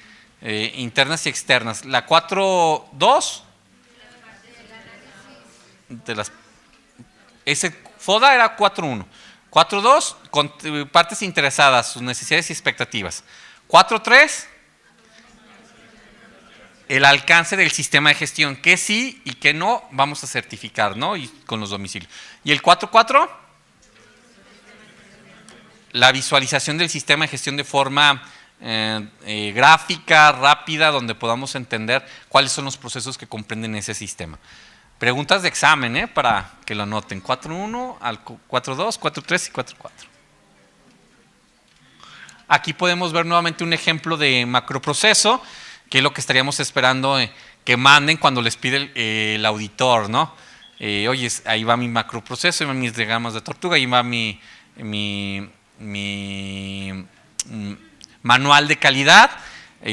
internas y externas. La 4.2 de las ese FODA era 4.1. 4.2 partes interesadas, sus necesidades y expectativas. 4.3 el alcance del sistema de gestión, qué sí y qué no vamos a certificar, ¿no? Y con los domicilios. Y el 4.4 la visualización del sistema de gestión de forma gráfica, rápida, donde podamos entender cuáles son los procesos que comprenden ese sistema. Preguntas de examen, para que lo anoten. 4.1 al 4.2, 4.3 y 4.4. Aquí podemos ver nuevamente un ejemplo de macroproceso, que es lo que estaríamos esperando que manden cuando les pide el auditor, ¿no? Oye, ahí va mi macroproceso, ahí van mis diagramas de tortuga, ahí va mi manual de calidad.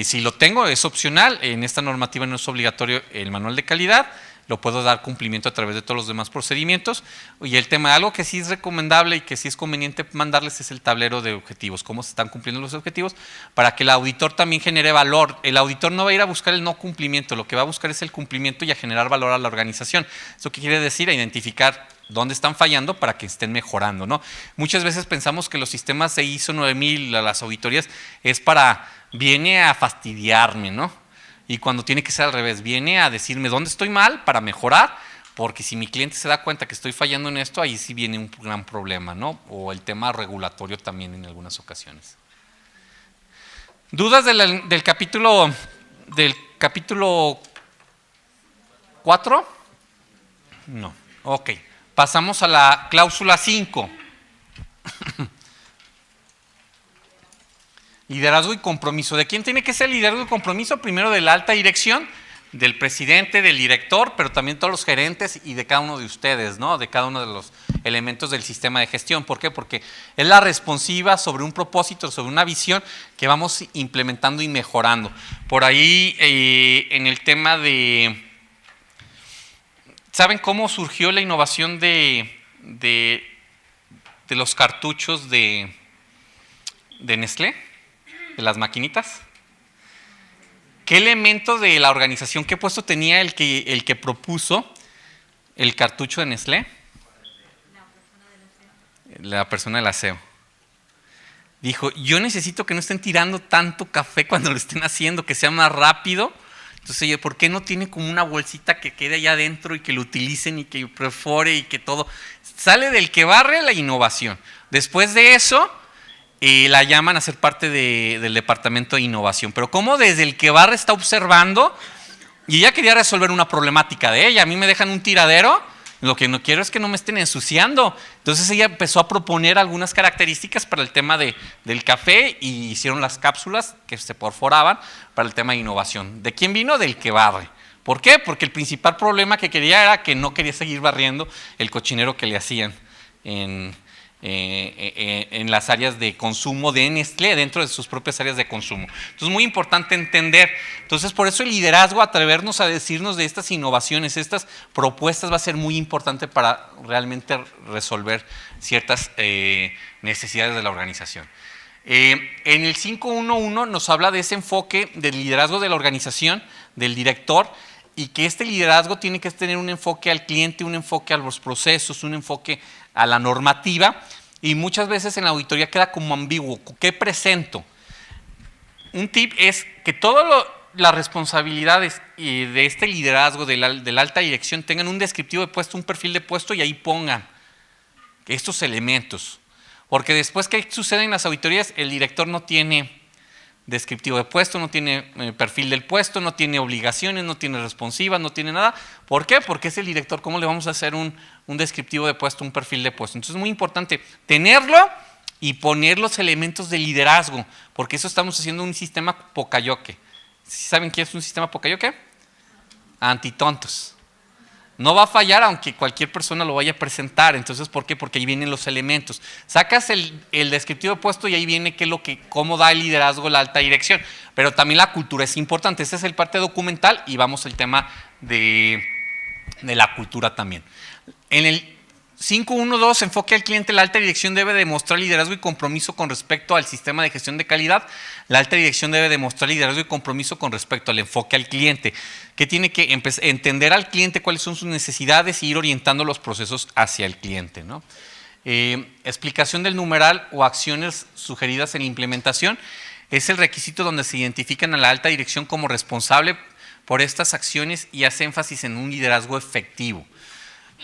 Si lo tengo, es opcional. En esta normativa no es obligatorio el manual de calidad. Lo puedo dar cumplimiento a través de todos los demás procedimientos. Y el tema, algo que sí es recomendable y que sí es conveniente mandarles es el tablero de objetivos, cómo se están cumpliendo los objetivos, para que el auditor también genere valor. El auditor no va a ir a buscar el no cumplimiento, lo que va a buscar es el cumplimiento y a generar valor a la organización. ¿Eso qué quiere decir? A identificar dónde están fallando para que estén mejorando, ¿no? Muchas veces pensamos que los sistemas de ISO 9000, las auditorías, viene a fastidiarme, ¿no? Y cuando tiene que ser al revés, viene a decirme dónde estoy mal para mejorar, porque si mi cliente se da cuenta que estoy fallando en esto, ahí sí viene un gran problema, ¿no? O el tema regulatorio también en algunas ocasiones. ¿Dudas del capítulo 4? No. Ok. Pasamos a la cláusula 5. Liderazgo y compromiso. ¿De quién tiene que ser liderazgo y compromiso? Primero de la alta dirección, del presidente, del director, pero también todos los gerentes y de cada uno de ustedes, ¿no? De cada uno de los elementos del sistema de gestión. ¿Por qué? Porque es la responsiva sobre un propósito, sobre una visión que vamos implementando y mejorando. Por ahí, en el tema de... ¿Saben cómo surgió la innovación de los cartuchos de Nestlé? De las maquinitas. ¿Qué elemento de la organización, qué puesto tenía el que propuso el cartucho de Nestlé? La persona del aseo. Dijo, yo necesito que no estén tirando tanto café cuando lo estén haciendo, que sea más rápido. Entonces, ¿por qué no tiene como una bolsita que quede allá adentro y que lo utilicen y que perfore y que todo? Sale del que barre la innovación. Después de eso, la llaman a ser parte del departamento de innovación. Pero como desde el que barre está observando y ella quería resolver una problemática de ella. A mí me dejan un tiradero, lo que no quiero es que no me estén ensuciando. Entonces ella empezó a proponer algunas características para el tema del café y hicieron las cápsulas que se perforaban para el tema de innovación. ¿De quién vino? Del que barre. ¿Por qué? Porque el principal problema que quería era que no quería seguir barriendo el cochinero que le hacían en las áreas de consumo de Nestlé, dentro de sus propias áreas de consumo. Entonces, muy importante entender. Entonces, por eso el liderazgo, atrevernos a decirnos de estas innovaciones, estas propuestas, va a ser muy importante para realmente resolver ciertas necesidades de la organización. En el 5.1.1 nos habla de ese enfoque del liderazgo de la organización, del director, y que este liderazgo tiene que tener un enfoque al cliente, un enfoque a los procesos, un enfoque a la normativa, y muchas veces en la auditoría queda como ambiguo. ¿Qué presento? Un tip es que todas las responsabilidades de este liderazgo de la alta dirección tengan un descriptivo de puesto, un perfil de puesto, y ahí pongan estos elementos. Porque después, ¿qué sucede en las auditorías? El director no tiene descriptivo de puesto, no tiene perfil del puesto, no tiene obligaciones, no tiene responsivas, no tiene nada. ¿Por qué? Porque es el director. ¿Cómo le vamos a hacer un descriptivo de puesto, un perfil de puesto? Entonces es muy importante tenerlo y poner los elementos de liderazgo, porque eso estamos haciendo un sistema Pocayoke. ¿Saben qué es un sistema Pocayoke? Antitontos. No va a fallar aunque cualquier persona lo vaya a presentar. Entonces, ¿por qué? Porque ahí vienen los elementos. Sacas el descriptivo de puesto y ahí viene cómo da el liderazgo la alta dirección. Pero también la cultura es importante. Esta es el parte documental y vamos al tema de la cultura también. En el 5.1.2, enfoque al cliente, la alta dirección debe demostrar liderazgo y compromiso con respecto al sistema de gestión de calidad. La alta dirección debe demostrar liderazgo y compromiso con respecto al enfoque al cliente, que tiene que entender al cliente cuáles son sus necesidades y ir orientando los procesos hacia el cliente, ¿no? Explicación del numeral o acciones sugeridas en la implementación es el requisito donde se identifican a la alta dirección como responsable por estas acciones y hace énfasis en un liderazgo efectivo.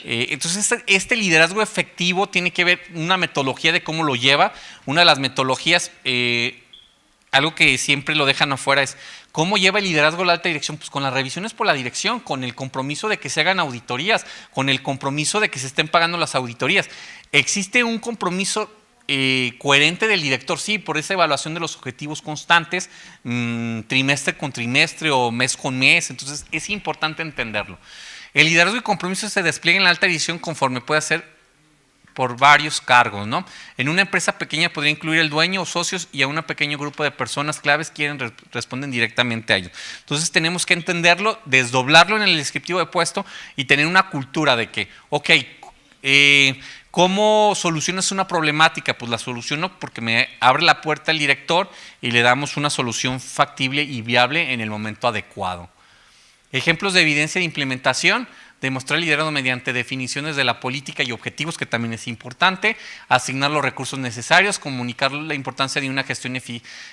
Entonces, este liderazgo efectivo tiene que ver una metodología de cómo lo lleva. Una de las metodologías, algo que siempre lo dejan afuera, es cómo lleva el liderazgo la alta dirección. Pues con las revisiones por la dirección, con el compromiso de que se hagan auditorías, con el compromiso de que se estén pagando las auditorías. Existe un compromiso coherente del director, sí, por esa evaluación de los objetivos constantes, trimestre con trimestre o mes con mes. Entonces, es importante entenderlo. El liderazgo y compromiso se despliega en la alta dirección conforme puede ser por varios cargos, ¿no? En una empresa pequeña podría incluir el dueño o socios y a un pequeño grupo de personas claves que responden directamente a ello. Entonces tenemos que entenderlo, desdoblarlo en el descriptivo de puesto y tener una cultura de que, ok, ¿cómo solucionas una problemática? Pues la soluciono porque me abre la puerta el director y le damos una solución factible y viable en el momento adecuado. Ejemplos de evidencia de implementación: demostrar liderazgo mediante definiciones de la política y objetivos, que también es importante, asignar los recursos necesarios, comunicar la importancia de una gestión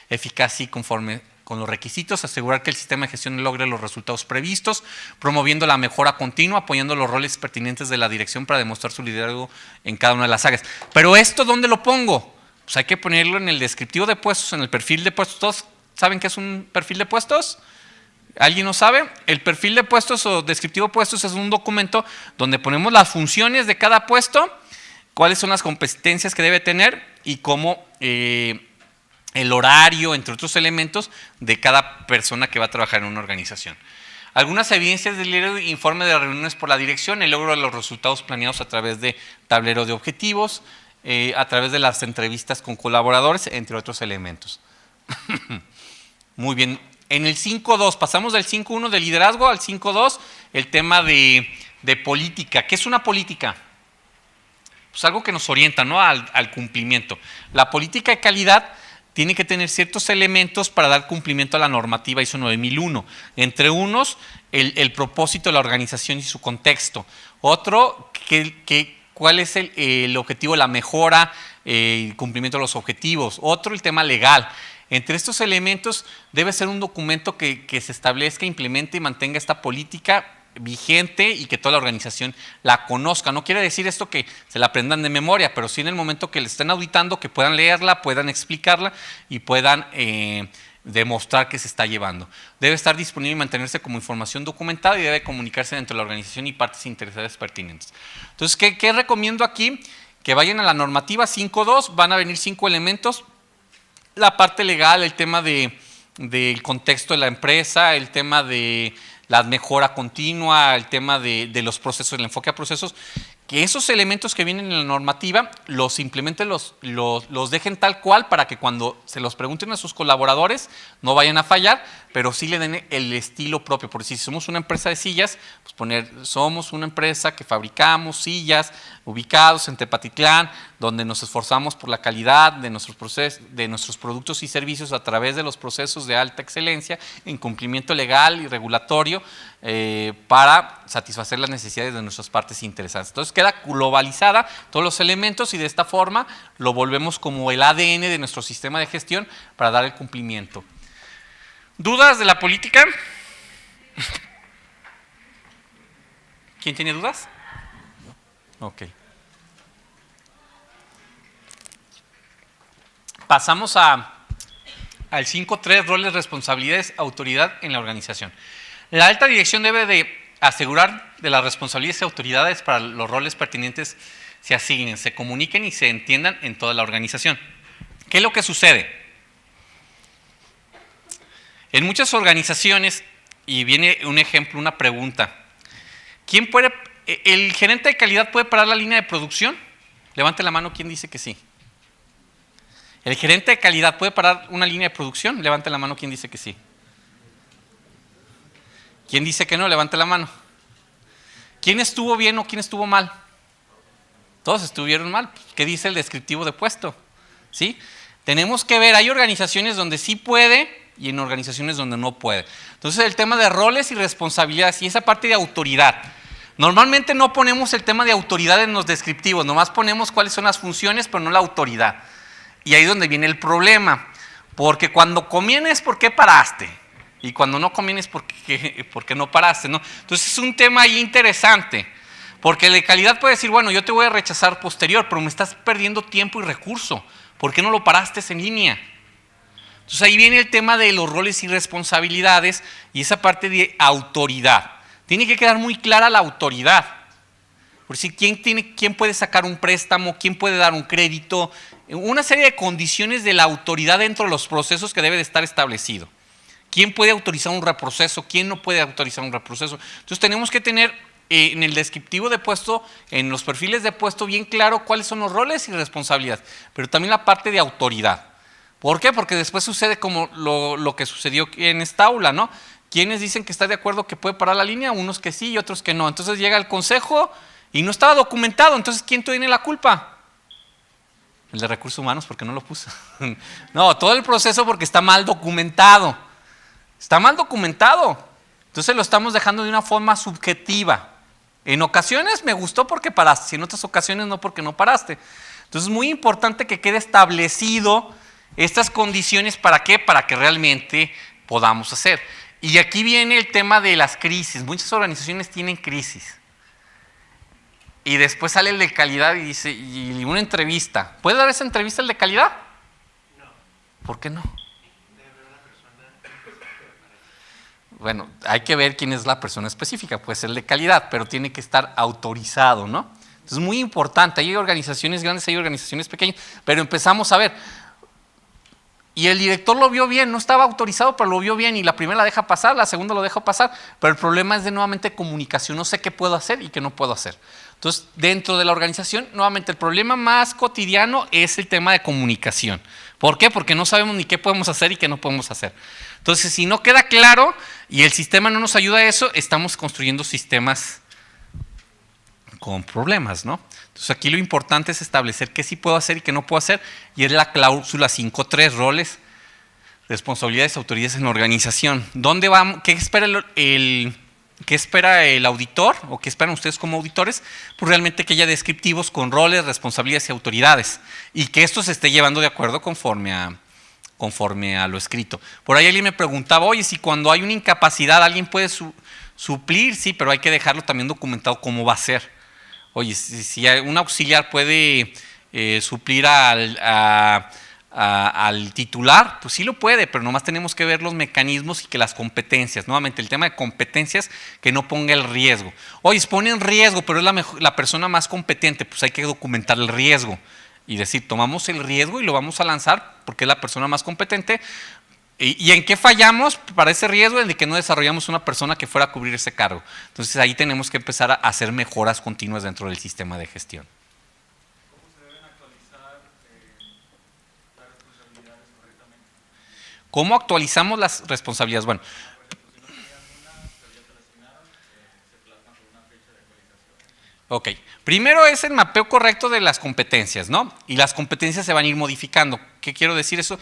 eficaz y conforme con los requisitos, asegurar que el sistema de gestión logre los resultados previstos, promoviendo la mejora continua, apoyando los roles pertinentes de la dirección para demostrar su liderazgo en cada una de las áreas. Pero esto, ¿dónde lo pongo? Pues hay que ponerlo en el descriptivo de puestos, en el perfil de puestos. ¿Todos saben qué es un perfil de puestos? ¿Alguien no sabe? El perfil de puestos o descriptivo de puestos es un documento donde ponemos las funciones de cada puesto, cuáles son las competencias que debe tener y cómo el horario, entre otros elementos, de cada persona que va a trabajar en una organización. Algunas evidencias del diario: informe de las reuniones por la dirección, el logro de los resultados planeados a través de tablero de objetivos, a través de las entrevistas con colaboradores, entre otros elementos. Muy bien. En el 5.2, pasamos del 5.1 de liderazgo al 5.2, el tema de política. ¿Qué es una política? Pues algo que nos orienta, ¿no?, al cumplimiento. La política de calidad tiene que tener ciertos elementos para dar cumplimiento a la normativa ISO 9001. Entre unos, el propósito de la organización y su contexto. Otro, cuál es el objetivo de la mejora, el cumplimiento de los objetivos. Otro, el tema legal. Entre estos elementos debe ser un documento que se establezca, implemente y mantenga esta política vigente y que toda la organización la conozca. No quiere decir esto que se la aprendan de memoria, pero sí en el momento que le estén auditando, que puedan leerla, puedan explicarla y puedan demostrar que se está llevando. Debe estar disponible y mantenerse como información documentada y debe comunicarse entre la organización y partes interesadas pertinentes. Entonces, ¿qué recomiendo aquí? Que vayan a la normativa 5.2, van a venir 5 elementos. La parte legal, el tema del contexto de la empresa, el tema de la mejora continua, el tema de los procesos, el enfoque a procesos, que esos elementos que vienen en la normativa los implementen, los dejen tal cual para que cuando se los pregunten a sus colaboradores no vayan a fallar, pero sí le den el estilo propio. Porque si somos una empresa de sillas, pues poner, somos una empresa que fabricamos sillas ubicados en Tepatitlán, donde nos esforzamos por la calidad de nuestros productos y servicios a través de los procesos de alta excelencia en cumplimiento legal y regulatorio para satisfacer las necesidades de nuestras partes interesadas. Entonces queda globalizada todos los elementos y de esta forma lo volvemos como el ADN de nuestro sistema de gestión para dar el cumplimiento. ¿Dudas de la política? ¿Quién tiene dudas? Ok. Pasamos al 5.3, roles, responsabilidades, autoridad en la organización. La alta dirección debe de asegurar de las responsabilidades y autoridades para los roles pertinentes se asignen, se comuniquen y se entiendan en toda la organización. ¿Qué es lo que sucede? En muchas organizaciones, y viene un ejemplo, una pregunta, ¿el gerente de calidad puede parar la línea de producción? Levante la mano, ¿quién dice que sí? ¿El gerente de calidad puede parar una línea de producción? Levante la mano, ¿quién dice que sí? ¿Quién dice que no? Levante la mano. ¿Quién estuvo bien o quién estuvo mal? Todos estuvieron mal. ¿Qué dice el descriptivo de puesto? ¿Sí? Tenemos que ver, hay organizaciones donde sí puede y en organizaciones donde no puede. Entonces el tema de roles y responsabilidades y esa parte de autoridad. Normalmente no ponemos el tema de autoridad en los descriptivos, nomás ponemos cuáles son las funciones, pero no la autoridad. Y ahí es donde viene el problema, porque cuando conviene es porque paraste, y cuando no conviene es porque no paraste, ¿no? Entonces es un tema ahí interesante, porque el de calidad puede decir, bueno, yo te voy a rechazar posterior, pero me estás perdiendo tiempo y recurso, ¿por qué no lo paraste en línea? Entonces ahí viene el tema de los roles y responsabilidades y esa parte de autoridad. Tiene que quedar muy clara la autoridad. Por decir, ¿quién puede sacar un préstamo? ¿Quién puede dar un crédito? Una serie de condiciones de la autoridad dentro de los procesos que debe de estar establecido. ¿Quién puede autorizar un reproceso? ¿Quién no puede autorizar un reproceso? Entonces tenemos que tener en el descriptivo de puesto, en los perfiles de puesto, bien claro cuáles son los roles y responsabilidades, pero también la parte de autoridad. ¿Por qué? Porque después sucede como lo que sucedió en esta aula, ¿no? ¿Quiénes dicen que está de acuerdo que puede parar la línea? Unos que sí y otros que no. Entonces llega el consejo y no estaba documentado. Entonces, ¿quién tiene la culpa? El de recursos humanos, porque no lo puso. No, todo el proceso porque está mal documentado. Está mal documentado. Entonces lo estamos dejando de una forma subjetiva. En ocasiones me gustó porque paraste, en otras ocasiones no porque no paraste. Entonces es muy importante que quede establecido estas condiciones. ¿Para qué? Para que realmente podamos hacer. Y aquí viene el tema de las crisis. Muchas organizaciones tienen crisis. Y después sale el de calidad y dice, y una entrevista. ¿Puede dar esa entrevista el de calidad? No. ¿Por qué no? Bueno, hay que ver quién es la persona específica, puede ser el de calidad, pero tiene que estar autorizado, ¿no? Entonces es muy importante, hay organizaciones grandes, hay organizaciones pequeñas, pero empezamos a ver. Y el director lo vio bien, no estaba autorizado, pero lo vio bien, y la primera la deja pasar, la segunda lo deja pasar, pero el problema es de nuevamente comunicación, no sé qué puedo hacer y qué no puedo hacer. Entonces, dentro de la organización, nuevamente el problema más cotidiano es el tema de comunicación. ¿Por qué? Porque no sabemos ni qué podemos hacer y qué no podemos hacer. Entonces, si no queda claro y el sistema no nos ayuda a eso, estamos construyendo sistemas con problemas, ¿no? Entonces aquí lo importante es establecer qué sí puedo hacer y qué no puedo hacer, y es la cláusula 5.3, roles, responsabilidades, autoridades en la organización. ¿Dónde vamos? ¿Qué espera qué espera el auditor o qué esperan ustedes como auditores? Pues realmente que haya descriptivos con roles, responsabilidades y autoridades, y que esto se esté llevando de acuerdo conforme a lo escrito. Por ahí alguien me preguntaba, oye, si cuando hay una incapacidad alguien puede suplir, sí, pero hay que dejarlo también documentado cómo va a ser. Oye, si un auxiliar puede suplir al titular, pues sí lo puede, pero nomás tenemos que ver los mecanismos y que las competencias, nuevamente el tema de competencias, que no ponga el riesgo. Oye, se pone en riesgo, pero es la persona más competente, pues hay que documentar el riesgo y decir, tomamos el riesgo y lo vamos a lanzar porque es la persona más competente. ¿Y en qué fallamos para ese riesgo? En el que no desarrollamos una persona que fuera a cubrir ese cargo. Entonces ahí tenemos que empezar a hacer mejoras continuas dentro del sistema de gestión. ¿Cómo se deben actualizar las responsabilidades correctamente? ¿Cómo actualizamos las responsabilidades? Bueno, ok, primero es el mapeo correcto de las competencias, ¿no? Y las competencias se van a ir modificando. ¿Qué quiero decir eso?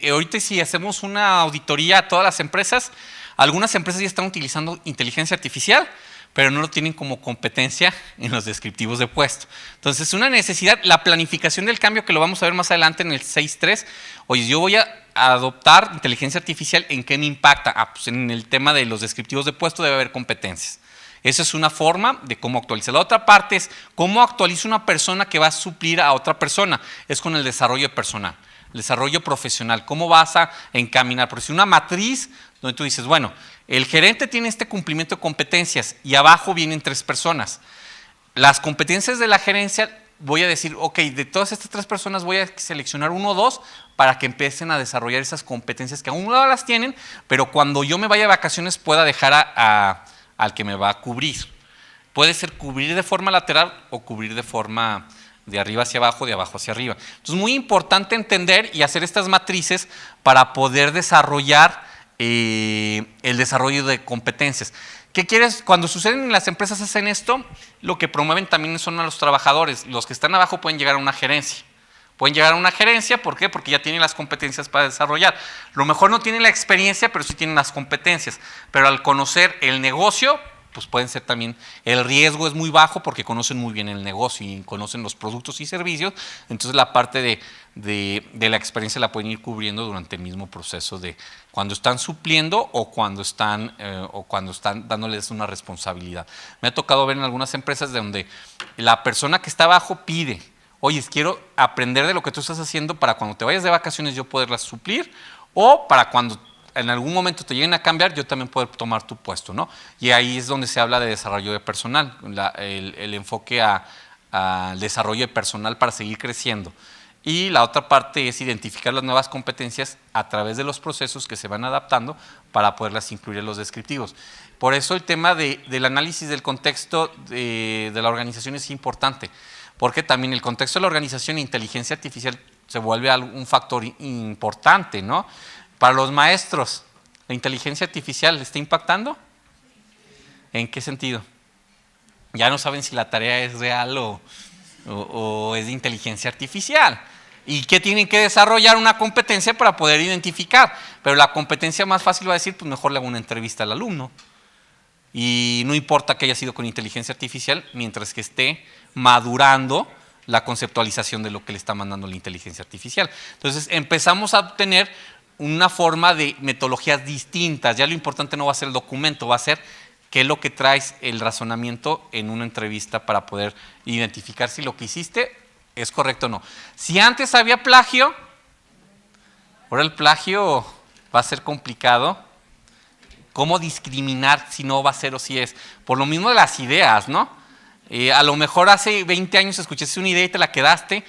Ahorita si hacemos una auditoría a todas las empresas, algunas empresas ya están utilizando inteligencia artificial, pero no lo tienen como competencia en los descriptivos de puesto. Entonces, una necesidad, la planificación del cambio, que lo vamos a ver más adelante en el 6.3, oye, yo voy a adoptar inteligencia artificial, ¿en qué me impacta? Pues en el tema de los descriptivos de puesto debe haber competencias. Esa es una forma de cómo actualizar. La otra parte es cómo actualiza una persona que va a suplir a otra persona, es con el desarrollo personal. El desarrollo profesional, cómo vas a encaminar, porque si una matriz donde tú dices, bueno, el gerente tiene este cumplimiento de competencias y abajo vienen 3 personas. Las competencias de la gerencia, voy a decir, ok, de todas estas 3 personas voy a seleccionar 1 o 2 para que empiecen a desarrollar esas competencias que aún no las tienen, pero cuando yo me vaya de vacaciones pueda dejar al que me va a cubrir. Puede ser cubrir de forma lateral o cubrir de forma de arriba hacia abajo, de abajo hacia arriba. Entonces, muy importante entender y hacer estas matrices para poder desarrollar el desarrollo de competencias. ¿Qué quieres? Cuando suceden en las empresas hacen esto, lo que promueven también son a los trabajadores. Los que están abajo pueden llegar a una gerencia. Pueden llegar a una gerencia, ¿por qué? Porque ya tienen las competencias para desarrollar. Lo mejor no tienen la experiencia, pero sí tienen las competencias. Pero al conocer el negocio, pues pueden ser también, el riesgo es muy bajo porque conocen muy bien el negocio y conocen los productos y servicios, entonces la parte de la experiencia la pueden ir cubriendo durante el mismo proceso de cuando están supliendo o cuando están dándoles una responsabilidad. Me ha tocado ver en algunas empresas donde la persona que está abajo pide, oye, quiero aprender de lo que tú estás haciendo para cuando te vayas de vacaciones yo poderlas suplir, o para cuando en algún momento te lleguen a cambiar, yo también poder tomar tu puesto, ¿no? Y ahí es donde se habla de desarrollo de personal, el enfoque al desarrollo de personal para seguir creciendo. Y la otra parte es identificar las nuevas competencias a través de los procesos que se van adaptando para poderlas incluir en los descriptivos. Por eso el tema del análisis del contexto de la organización es importante, porque también el contexto de la organización e inteligencia artificial se vuelve un factor importante, ¿no? Para los maestros, ¿la inteligencia artificial está impactando? ¿En qué sentido? Ya no saben si la tarea es real o es de inteligencia artificial. ¿Y qué tienen que desarrollar? Una competencia para poder identificar. Pero la competencia más fácil va a decir, pues mejor le hago una entrevista al alumno. Y no importa que haya sido con inteligencia artificial, mientras que esté madurando la conceptualización de lo que le está mandando la inteligencia artificial. Entonces empezamos a obtener una forma de metodologías distintas. Ya lo importante no va a ser el documento, va a ser qué es lo que traes el razonamiento en una entrevista para poder identificar si lo que hiciste es correcto o no. Si antes había plagio, ahora el plagio va a ser complicado. ¿Cómo discriminar si no va a ser o si es? Por lo mismo de las ideas, ¿no? A lo mejor hace 20 años escuchaste una idea y te la quedaste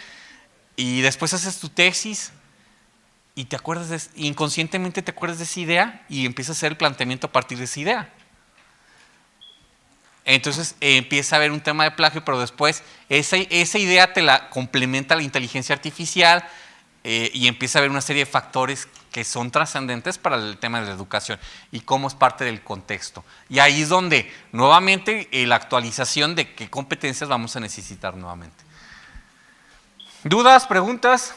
y después haces tu tesis y te acuerdas inconscientemente te acuerdas de esa idea y empiezas a hacer el planteamiento a partir de esa idea. Entonces empieza a haber un tema de plagio, pero después esa idea te la complementa la inteligencia artificial y empieza a haber una serie de factores que son trascendentes para el tema de la educación y cómo es parte del contexto. Y ahí es donde nuevamente la actualización de qué competencias vamos a necesitar nuevamente. ¿Dudas? ¿Preguntas?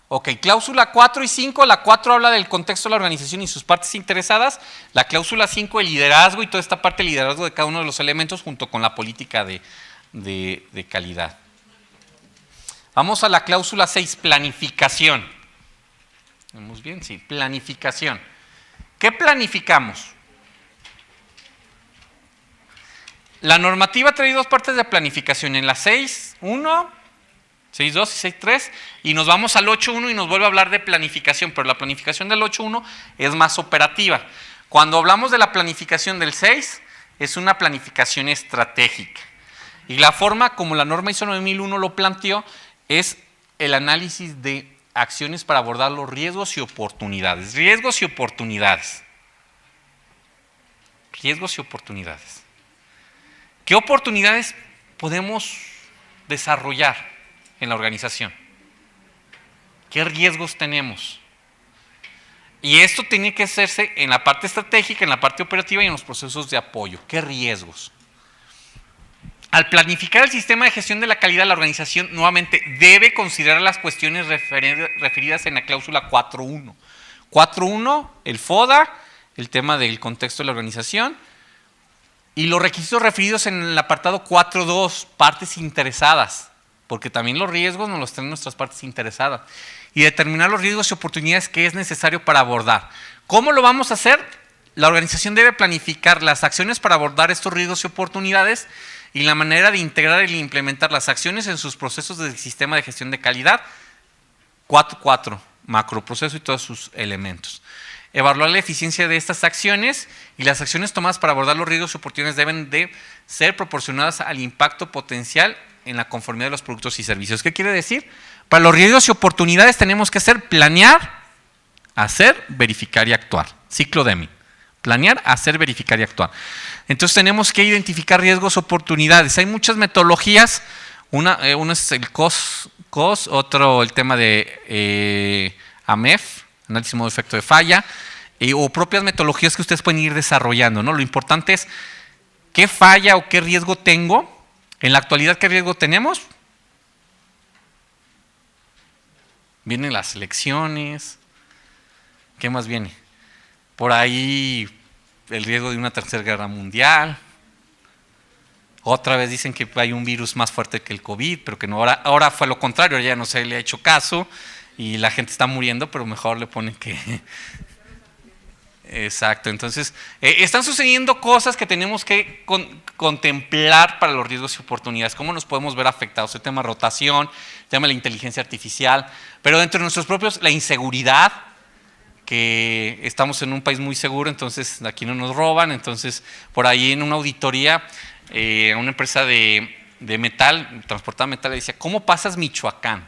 Ok, cláusula 4 y 5, la 4 habla del contexto de la organización y sus partes interesadas, la cláusula 5 el liderazgo y toda esta parte del liderazgo de cada uno de los elementos junto con la política de calidad. Vamos a la cláusula 6, planificación. ¿Vamos bien? Sí, planificación. ¿Qué planificamos? La normativa trae dos partes de planificación, en la 6.1, 6.2 y 6.3, y nos vamos al 8.1 y nos vuelve a hablar de planificación, pero la planificación del 8.1 es más operativa. Cuando hablamos de la planificación del 6, es una planificación estratégica. Y la forma como la norma ISO 9001 lo planteó es el análisis de acciones para abordar los riesgos y oportunidades. Riesgos y oportunidades. Riesgos y oportunidades. ¿Qué oportunidades podemos desarrollar en la organización? ¿Qué riesgos tenemos? Y esto tiene que hacerse en la parte estratégica, en la parte operativa y en los procesos de apoyo. ¿Qué riesgos? Al planificar el sistema de gestión de la calidad, la organización nuevamente debe considerar las cuestiones referidas en la cláusula 4.1. 4.1, el FODA, el tema del contexto de la organización, y los requisitos referidos en el apartado 4.2, partes interesadas, porque también los riesgos nos los traen nuestras partes interesadas, y determinar los riesgos y oportunidades que es necesario para abordar. ¿Cómo lo vamos a hacer? La organización debe planificar las acciones para abordar estos riesgos y oportunidades y la manera de integrar y implementar las acciones en sus procesos del sistema de gestión de calidad. 4.4, macroproceso y todos sus elementos. Evaluar la eficiencia de estas acciones y las acciones tomadas para abordar los riesgos y oportunidades deben de ser proporcionadas al impacto potencial en la conformidad de los productos y servicios. ¿Qué quiere decir? Para los riesgos y oportunidades tenemos que hacer planear, hacer, verificar y actuar. Ciclo Deming. Planear, hacer, verificar y actuar. Entonces tenemos que identificar riesgos, oportunidades. Hay muchas metodologías. Uno es el COS, otro el tema de AMEF, análisis modo efecto de falla, o propias metodologías que ustedes pueden ir desarrollando, ¿no? Lo importante es qué falla o qué riesgo tengo. En la actualidad, ¿qué riesgo tenemos? Vienen las elecciones. ¿Qué más viene? Por ahí el riesgo de una tercera guerra mundial. Otra vez dicen que hay un virus más fuerte que el COVID, pero que no, ahora fue lo contrario, ya no se le ha hecho caso y la gente está muriendo, pero mejor le ponen que… Exacto, entonces están sucediendo cosas que tenemos que contemplar para los riesgos y oportunidades, cómo nos podemos ver afectados, el tema de rotación, el tema de la inteligencia artificial, pero dentro de nuestros propios, la inseguridad, que estamos en un país muy seguro, entonces aquí no nos roban, entonces por ahí en una auditoría, una empresa de metal, transportada metal, le decía, ¿cómo pasas Michoacán?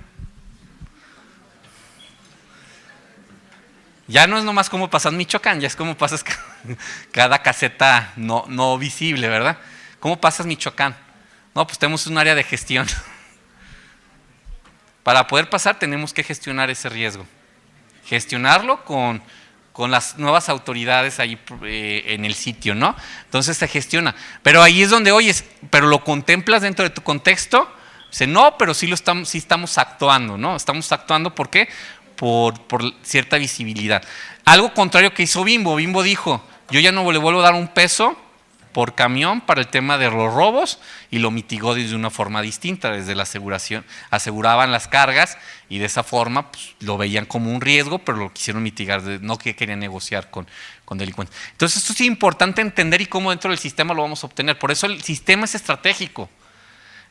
Ya no es nomás cómo pasas Michoacán, ya es cómo pasas cada caseta no visible, ¿verdad? ¿Cómo pasas Michoacán? No, pues tenemos un área de gestión. Para poder pasar tenemos que gestionar ese riesgo. Gestionarlo con las nuevas autoridades ahí en el sitio, ¿no? Entonces se gestiona. Pero ahí es donde, oyes, pero lo contemplas dentro de tu contexto. Dice, no, pero sí estamos actuando, ¿no? Estamos actuando, ¿por qué? Por cierta visibilidad. Algo contrario que hizo Bimbo. Bimbo dijo, yo ya no le vuelvo a dar un peso por camión para el tema de los robos, y lo mitigó de una forma distinta, desde la aseguración, aseguraban las cargas y de esa forma pues, lo veían como un riesgo, pero lo quisieron mitigar, no que querían negociar con delincuentes. Entonces esto es importante entender y cómo dentro del sistema lo vamos a obtener. Por eso el sistema es estratégico.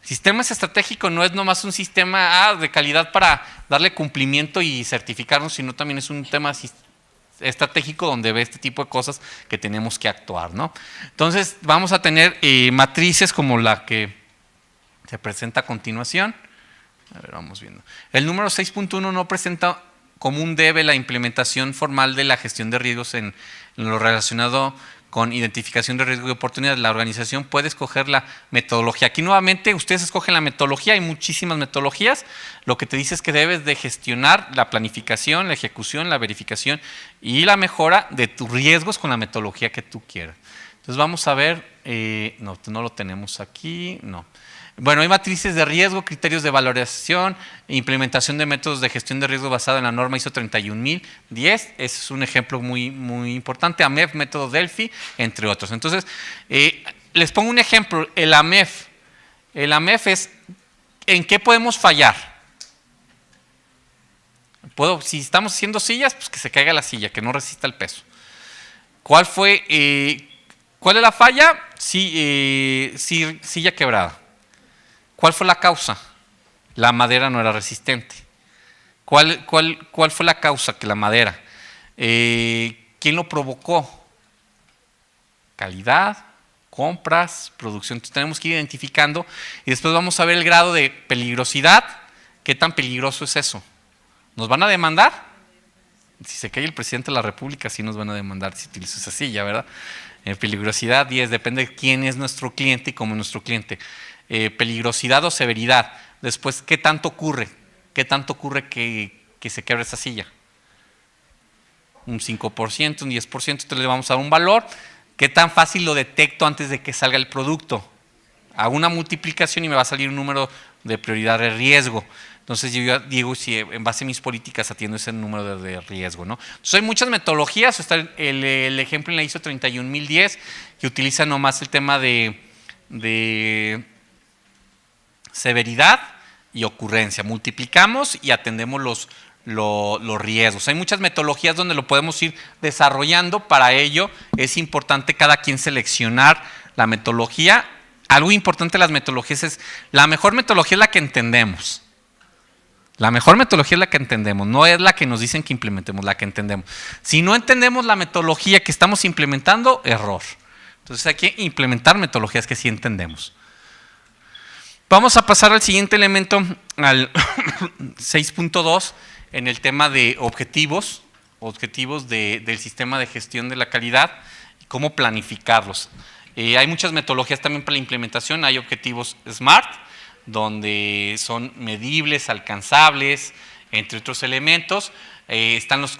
El sistema es estratégico, no es nomás un sistema de calidad para darle cumplimiento y certificarnos, sino también es un tema estratégico donde ve este tipo de cosas que tenemos que actuar, ¿no? Entonces vamos a tener matrices como la que se presenta a continuación. A ver, vamos viendo. El número 6.1 no presenta como un debe la implementación formal de la gestión de riesgos en lo relacionado con identificación de riesgo y oportunidades. La organización puede escoger la metodología. Aquí nuevamente ustedes escogen la metodología, hay muchísimas metodologías. Lo que te dice es que debes de gestionar la planificación, la ejecución, la verificación y la mejora de tus riesgos con la metodología que tú quieras. Entonces vamos a ver, no lo tenemos aquí, no. Bueno, hay matrices de riesgo, criterios de valoración, implementación de métodos de gestión de riesgo basado en la norma ISO 31010. Ese es un ejemplo muy, muy importante. AMEF, método Delphi, entre otros. Entonces, les pongo un ejemplo. El AMEF. El AMEF es ¿en qué podemos fallar? Si estamos haciendo sillas, pues que se caiga la silla, que no resista el peso. ¿Cuál es la falla? Silla quebrada. ¿Cuál fue la causa? La madera no era resistente. ¿Cuál fue la causa? Que la madera. ¿Quién lo provocó? Calidad, compras, producción. Entonces tenemos que ir identificando y después vamos a ver el grado de peligrosidad. ¿Qué tan peligroso es eso? ¿Nos van a demandar? Si se cae el presidente de la República, sí nos van a demandar si utilizo esa silla, ¿verdad? Peligrosidad 10, depende de quién es nuestro cliente y cómo es nuestro cliente. Peligrosidad o severidad. Después, ¿qué tanto ocurre? ¿Qué tanto ocurre que se quiebre esa silla? Un 5%, un 10%, entonces le vamos a dar un valor. ¿Qué tan fácil lo detecto antes de que salga el producto? Hago una multiplicación y me va a salir un número de prioridad de riesgo. Entonces yo digo si en base a mis políticas atiendo ese número de riesgo, ¿no? Entonces hay muchas metodologías. Está el ejemplo en la ISO 31010 que utiliza nomás el tema de severidad y ocurrencia. Multiplicamos y atendemos los riesgos. Hay muchas metodologías donde lo podemos ir desarrollando. Para ello es importante cada quien seleccionar la metodología. Algo importante de las metodologías es, la mejor metodología es la que entendemos. La mejor metodología es la que entendemos, no es la que nos dicen que implementemos, la que entendemos. Si no entendemos la metodología que estamos implementando, error. Entonces hay que implementar metodologías que sí entendemos. Vamos a pasar al siguiente elemento, al 6.2, en el tema de objetivos del sistema de gestión de la calidad y cómo planificarlos. Hay muchas metodologías también para la implementación. Hay objetivos SMART, donde son medibles, alcanzables, entre otros elementos. Están los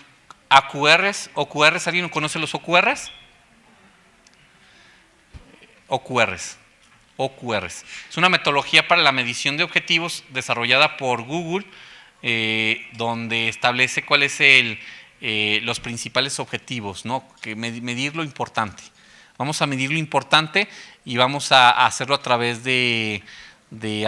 AQRs. ¿OQRs? ¿Alguien conoce los OQRs? OQRs. Es una metodología para la medición de objetivos desarrollada por Google, donde establece cuáles son los principales objetivos, ¿no? Que medir lo importante. Vamos a medir lo importante y vamos a hacerlo a través de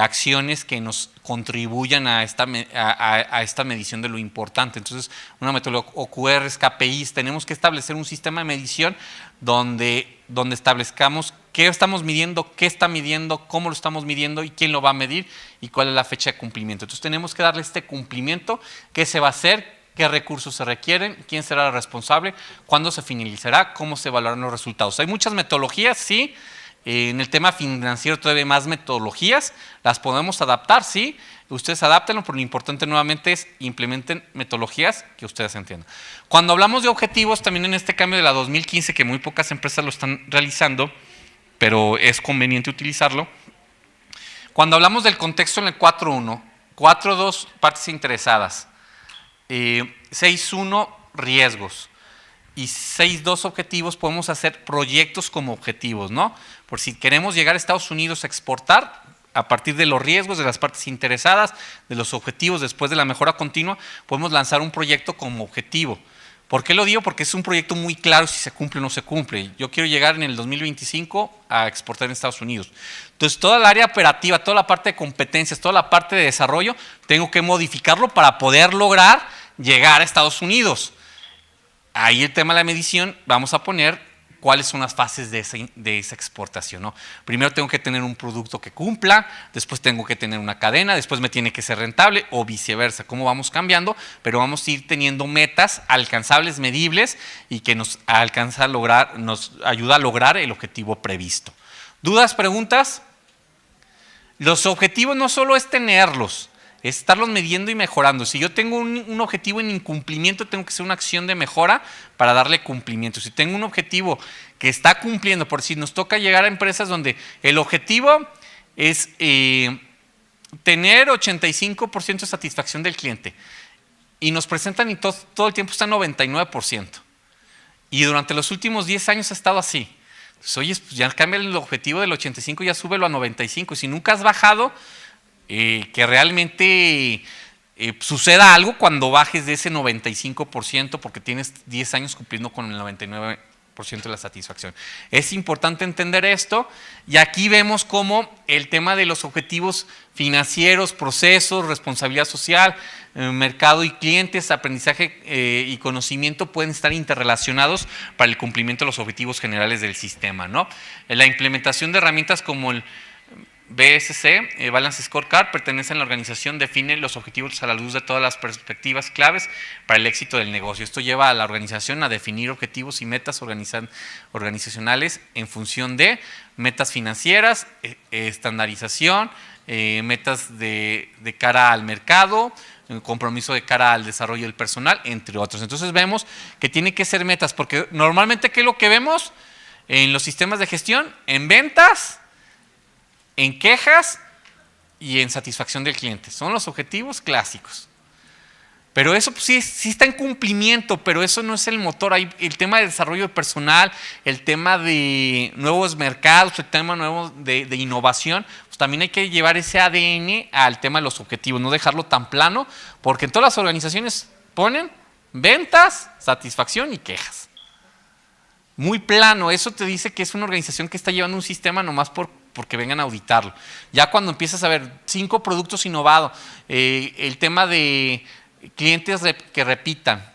acciones que nos contribuyan a esta medición de lo importante. Entonces, una metodología OQRs, KPIs, tenemos que establecer un sistema de medición donde establezcamos qué estamos midiendo, qué está midiendo, cómo lo estamos midiendo y quién lo va a medir y cuál es la fecha de cumplimiento. Entonces, tenemos que darle este cumplimiento, qué se va a hacer, qué recursos se requieren, quién será el responsable, cuándo se finalizará, cómo se evaluarán los resultados. Hay muchas metodologías, sí. En el tema financiero todavía hay más metodologías, las podemos adaptar, sí, ustedes adáptenlo, pero lo importante nuevamente es implementen metodologías que ustedes entiendan. Cuando hablamos de objetivos, también en este cambio de la 2015, que muy pocas empresas lo están realizando, pero es conveniente utilizarlo. Cuando hablamos del contexto en el 4.1, 4.2 partes interesadas, 6.1 riesgos. Y 6.2 objetivos, podemos hacer proyectos como objetivos, ¿no? Por si queremos llegar a Estados Unidos a exportar, a partir de los riesgos, de las partes interesadas, de los objetivos, después de la mejora continua, podemos lanzar un proyecto como objetivo. ¿Por qué lo digo? Porque es un proyecto muy claro si se cumple o no se cumple. Yo quiero llegar en el 2025 a exportar en Estados Unidos. Entonces, toda el área operativa, toda la parte de competencias, toda la parte de desarrollo, tengo que modificarlo para poder lograr llegar a Estados Unidos. Ahí el tema de la medición, vamos a poner cuáles son las fases de esa exportación, ¿no? Primero tengo que tener un producto que cumpla, después tengo que tener una cadena, después me tiene que ser rentable o viceversa. ¿Cómo vamos cambiando? Pero vamos a ir teniendo metas alcanzables, medibles y que nos ayuda a lograr el objetivo previsto. ¿Dudas, preguntas? Los objetivos no solo es tenerlos, es estarlos midiendo y mejorando. Si yo tengo un objetivo en incumplimiento, tengo que hacer una acción de mejora para darle cumplimiento. Si tengo un objetivo que está cumpliendo, por si nos toca llegar a empresas donde el objetivo es tener 85% de satisfacción del cliente y nos presentan y todo el tiempo está en 99%. Y durante los últimos 10 años ha estado así. Entonces, oye, pues ya cambia el objetivo del 85, ya súbelo a 95. Si nunca has bajado, que realmente suceda algo cuando bajes de ese 95% porque tienes 10 años cumpliendo con el 99% de la satisfacción. Es importante entender esto y aquí vemos cómo el tema de los objetivos financieros, procesos, responsabilidad social, mercado y clientes, aprendizaje y conocimiento pueden estar interrelacionados para el cumplimiento de los objetivos generales del sistema, ¿no? La implementación de herramientas como el BSC, Balance Scorecard, pertenece a la organización, define los objetivos a la luz de todas las perspectivas claves para el éxito del negocio. Esto lleva a la organización a definir objetivos y metas organizacionales en función de metas financieras, estandarización, metas de cara al mercado, compromiso de cara al desarrollo del personal, entre otros. Entonces vemos que tiene que ser metas, porque normalmente ¿qué es lo que vemos en los sistemas de gestión? En ventas, en quejas y en satisfacción del cliente. Son los objetivos clásicos. Pero eso pues, sí está en cumplimiento, pero eso no es el motor. Hay el tema de desarrollo de personal, el tema de nuevos mercados, el tema nuevo de innovación, pues también hay que llevar ese ADN al tema de los objetivos, no dejarlo tan plano, porque en todas las organizaciones ponen ventas, satisfacción y quejas. Muy plano, eso te dice que es una organización que está llevando un sistema nomás porque vengan a auditarlo. Ya cuando empiezas a ver 5 productos innovados, el tema de clientes que repitan,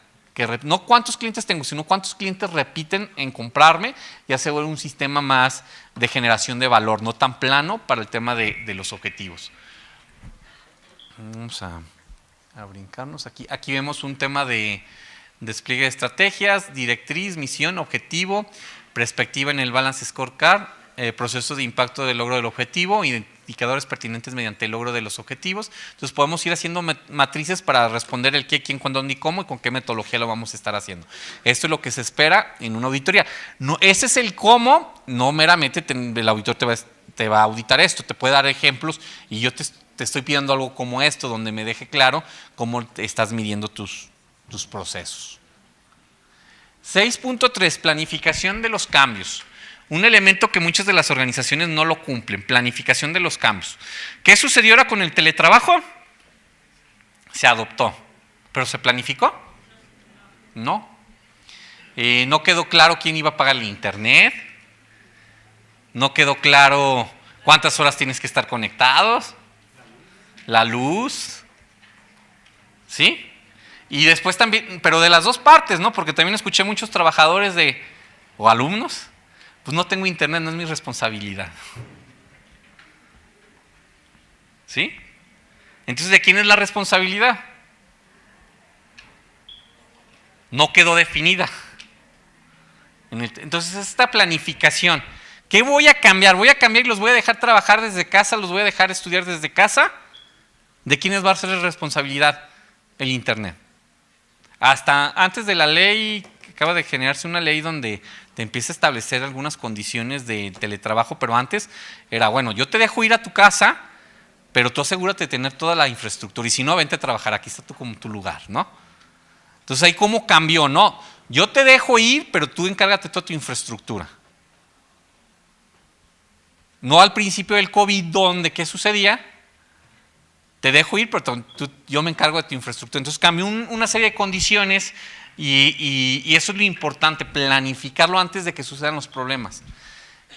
no cuántos clientes tengo, sino cuántos clientes repiten en comprarme, ya se vuelve un sistema más de generación de valor, no tan plano para el tema de los objetivos. Vamos a brincarnos aquí. Aquí vemos un tema de despliegue de estrategias, directriz, misión, objetivo, perspectiva en el Balance Scorecard, proceso de impacto del logro del objetivo, indicadores pertinentes mediante el logro de los objetivos. Entonces podemos ir haciendo matrices para responder el qué, quién, cuándo, dónde y cómo y con qué metodología lo vamos a estar haciendo. Esto es lo que se espera en una auditoría. No, ese es el cómo, no meramente el auditor te va a auditar esto, te puede dar ejemplos y yo te estoy pidiendo algo como esto, donde me deje claro cómo estás midiendo tus procesos. 6.3, planificación de los cambios. Un elemento que muchas de las organizaciones no lo cumplen, planificación de los cambios. ¿Qué sucedió ahora con el teletrabajo? Se adoptó, pero ¿se planificó? No. No quedó claro quién iba a pagar el internet, no quedó claro cuántas horas tienes que estar conectados, la luz, ¿sí? Y después también, pero de las dos partes, ¿no? Porque también escuché muchos trabajadores o alumnos, pues no tengo internet, no es mi responsabilidad. ¿Sí? Entonces, ¿de quién es la responsabilidad? No quedó definida. Entonces, esta planificación, ¿qué voy a cambiar? ¿Voy a cambiar y los voy a dejar trabajar desde casa? ¿Los voy a dejar estudiar desde casa? ¿De quiénes va a ser la responsabilidad? El internet. Hasta antes de la ley, acaba de generarse una ley donde te empieza a establecer algunas condiciones de teletrabajo, pero antes era, bueno, yo te dejo ir a tu casa, pero tú asegúrate de tener toda la infraestructura, y si no, vente a trabajar, aquí está como tu lugar, ¿no? Entonces ahí cómo cambió, ¿no? Yo te dejo ir, pero tú encárgate toda tu infraestructura. No al principio del COVID, donde ¿qué sucedía? Te dejo ir, pero yo me encargo de tu infraestructura. Entonces cambió una serie de condiciones y eso es lo importante, planificarlo antes de que sucedan los problemas.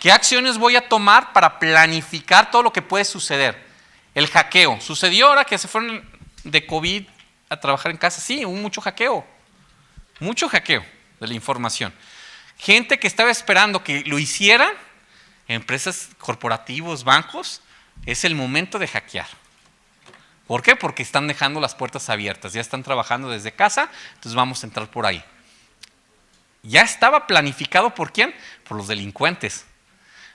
¿Qué acciones voy a tomar para planificar todo lo que puede suceder? El hackeo. ¿Sucedió ahora que se fueron de COVID a trabajar en casa? Sí, hubo mucho hackeo de la información. Gente que estaba esperando que lo hicieran, empresas, corporativos, bancos, es el momento de hackear. ¿Por qué? Porque están dejando las puertas abiertas, ya están trabajando desde casa, entonces vamos a entrar por ahí. Ya estaba planificado ¿por quién? Por los delincuentes,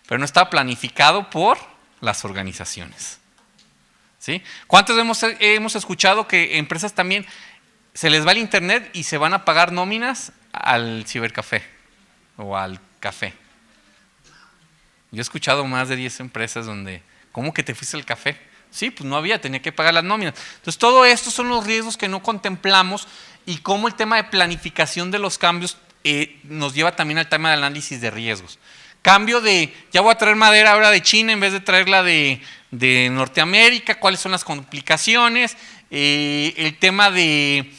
pero no estaba planificado por las organizaciones. ¿Sí? ¿Cuántos hemos escuchado que empresas también se les va el internet y se van a pagar nóminas al cibercafé o al café? Yo he escuchado más de 10 empresas donde, ¿cómo que te fuiste al café? Sí, pues no había, tenía que pagar las nóminas. Entonces, todo esto son los riesgos que no contemplamos y cómo el tema de planificación de los cambios nos lleva también al tema del análisis de riesgos. Cambio de, ya voy a traer madera ahora de China en vez de traerla de Norteamérica, cuáles son las complicaciones, el tema de,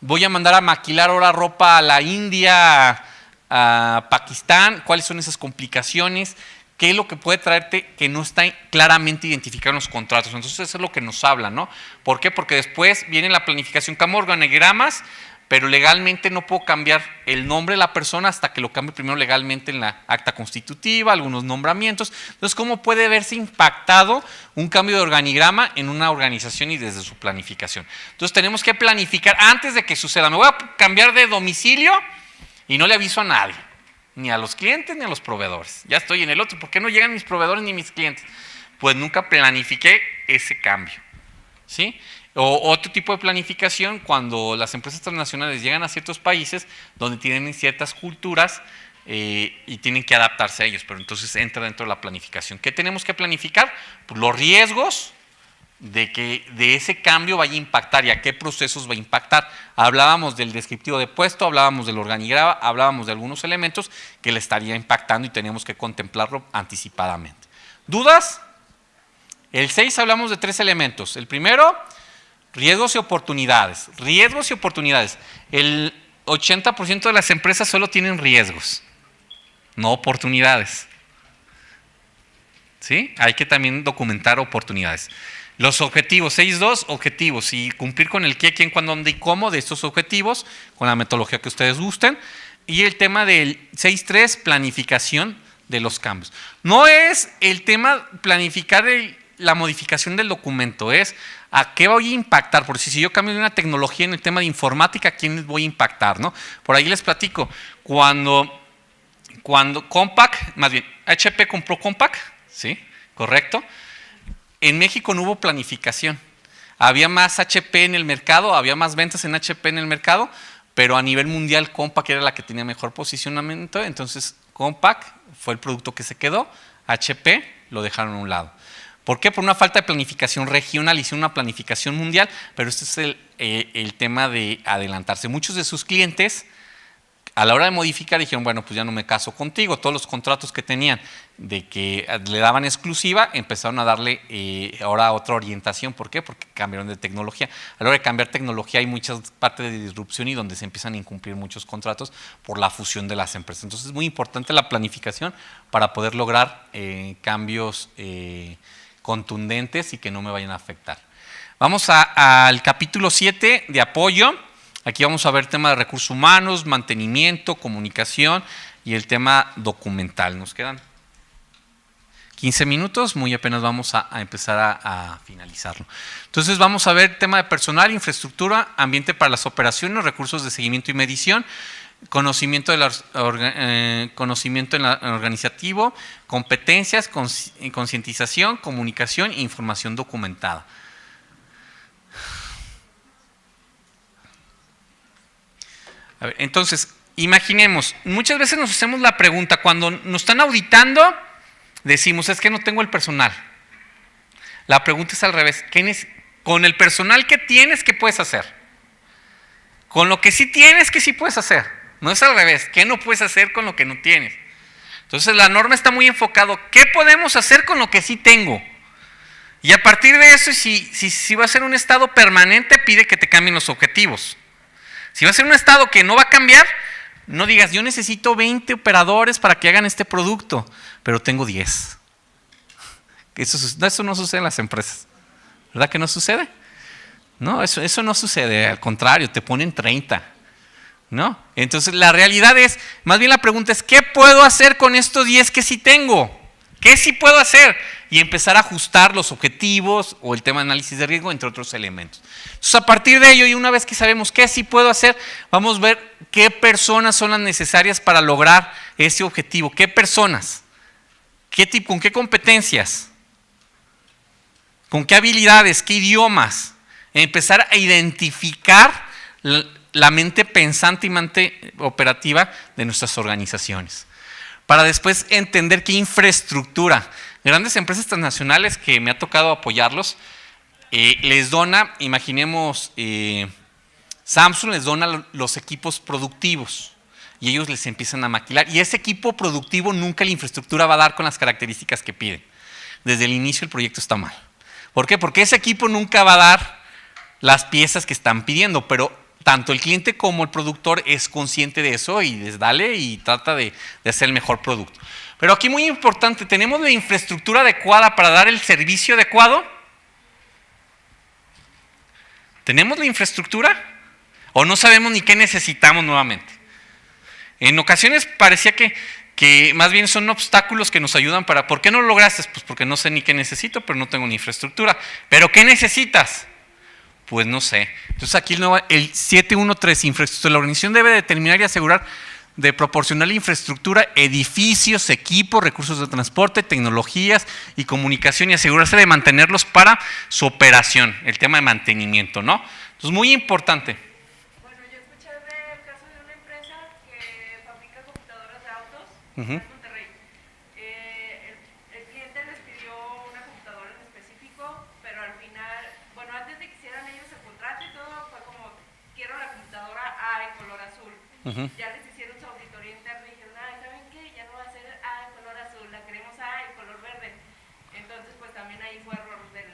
voy a mandar a maquilar ahora ropa a la India, a Pakistán, cuáles son esas complicaciones, qué es lo que puede traerte que no está claramente identificado en los contratos. Entonces eso es lo que nos habla, ¿no? ¿Por qué? Porque después viene la planificación, cambio organigramas, pero legalmente no puedo cambiar el nombre de la persona hasta que lo cambie primero legalmente en la acta constitutiva, algunos nombramientos. Entonces, ¿cómo puede verse impactado un cambio de organigrama en una organización y desde su planificación? Entonces, tenemos que planificar antes de que suceda. Me voy a cambiar de domicilio y no le aviso a nadie. Ni a los clientes ni a los proveedores. Ya estoy en el otro. ¿Por qué no llegan mis proveedores ni mis clientes? Pues nunca planifiqué ese cambio. ¿Sí? O otro tipo de planificación cuando las empresas transnacionales llegan a ciertos países donde tienen ciertas culturas y tienen que adaptarse a ellos. Pero entonces entra dentro de la planificación. ¿Qué tenemos que planificar? Pues los riesgos de que de ese cambio vaya a impactar y a qué procesos va a impactar. Hablábamos del descriptivo de puesto, hablábamos del organigrama, hablábamos de algunos elementos que le estaría impactando y teníamos que contemplarlo anticipadamente. ¿Dudas? El 6 hablamos de 3 elementos. El primero, riesgos y oportunidades. Riesgos y oportunidades. El 80% de las empresas solo tienen riesgos, no oportunidades. ¿Sí? Hay que también documentar oportunidades. Los objetivos, 6.2, objetivos y cumplir con el qué, quién, cuándo, dónde y cómo de estos objetivos, con la metodología que ustedes gusten. Y el tema del 6.3, planificación de los cambios. No es el tema planificar la modificación del documento, es a qué voy a impactar, porque si yo cambio de una tecnología en el tema de informática, ¿a quién voy a impactar? ¿No? Por ahí les platico, cuando Compaq, más bien, HP compró Compaq, ¿sí? ¿Correcto? En México no hubo planificación. Había más HP en el mercado, había más ventas en HP en el mercado, pero a nivel mundial Compaq era la que tenía mejor posicionamiento, entonces Compaq fue el producto que se quedó, HP lo dejaron a un lado. ¿Por qué? Por una falta de planificación regional, hicieron una planificación mundial, pero este es el tema de adelantarse. Muchos de sus clientes, a la hora de modificar, dijeron, bueno, pues ya no me caso contigo. Todos los contratos que tenían de que le daban exclusiva, empezaron a darle ahora otra orientación. ¿Por qué? Porque cambiaron de tecnología. A la hora de cambiar tecnología hay muchas partes de disrupción y donde se empiezan a incumplir muchos contratos por la fusión de las empresas. Entonces es muy importante la planificación para poder lograr cambios contundentes y que no me vayan a afectar. Vamos al capítulo 7 de apoyo. Aquí vamos a ver tema de recursos humanos, mantenimiento, comunicación y el tema documental. Nos quedan 15 minutos, muy apenas vamos a empezar a finalizarlo. Entonces vamos a ver tema de personal, infraestructura, ambiente para las operaciones, recursos de seguimiento y medición, conocimiento organizativo, competencias, concientización, comunicación e información documentada. A ver, entonces, imaginemos, muchas veces nos hacemos la pregunta, cuando nos están auditando, decimos, es que no tengo el personal. La pregunta es al revés, con el personal que tienes, ¿qué puedes hacer? Con lo que sí tienes, ¿qué sí puedes hacer? No es al revés, ¿qué no puedes hacer con lo que no tienes? Entonces la norma está muy enfocado, ¿qué podemos hacer con lo que sí tengo? Y a partir de eso, si va a ser un estado permanente, pide que te cambien los objetivos. Si va a ser un estado que no va a cambiar, no digas, yo necesito 20 operadores para que hagan este producto, pero tengo 10. Eso no sucede en las empresas. ¿Verdad que no sucede? No, eso no sucede, al contrario, te ponen 30. ¿No? Entonces la realidad es, más bien la pregunta es, ¿qué puedo hacer con estos 10 que sí tengo? ¿Qué sí puedo hacer? Y empezar a ajustar los objetivos o el tema de análisis de riesgo, entre otros elementos. Entonces, a partir de ello, y una vez que sabemos qué sí puedo hacer, vamos a ver qué personas son las necesarias para lograr ese objetivo. ¿Qué personas? ¿Con qué competencias? ¿Con qué habilidades? ¿Qué idiomas? Empezar a identificar la mente pensante y mente operativa de nuestras organizaciones. Para después entender qué infraestructura. Grandes empresas transnacionales que me ha tocado apoyarlos, les dona, imaginemos, Samsung les dona los equipos productivos y ellos les empiezan a maquilar. Y ese equipo productivo nunca la infraestructura va a dar con las características que piden. Desde el inicio el proyecto está mal. ¿Por qué? Porque ese equipo nunca va a dar las piezas que están pidiendo, pero tanto el cliente como el productor es consciente de eso y les dale y trata de hacer el mejor producto. Pero aquí muy importante, ¿tenemos la infraestructura adecuada para dar el servicio adecuado? ¿Tenemos la infraestructura? ¿O no sabemos ni qué necesitamos nuevamente? En ocasiones parecía que más bien son obstáculos que nos ayudan para… ¿Por qué no lo lograste? Pues porque no sé ni qué necesito, pero no tengo ni infraestructura. ¿Pero qué necesitas? Pues no sé. Entonces aquí el 713, infraestructura. La organización debe determinar y asegurar de proporcionar la infraestructura, edificios, equipos, recursos de transporte, tecnologías y comunicación y asegurarse de mantenerlos para su operación, el tema de mantenimiento, ¿no? Entonces, muy importante. Bueno, yo escuché del caso de una empresa que fabrica computadoras de autos Ujú. en Monterrey. El cliente les pidió una computadora en específico, pero al final, bueno, antes de que hicieran ellos el contrato y todo, fue como, quiero la computadora A en color azul. Ujú. Ya les hicieron su auditoría interna y dijeron, ay, ¿saben qué? Ya no va a ser A en color azul, la queremos A en color verde. Entonces, pues también ahí fue error del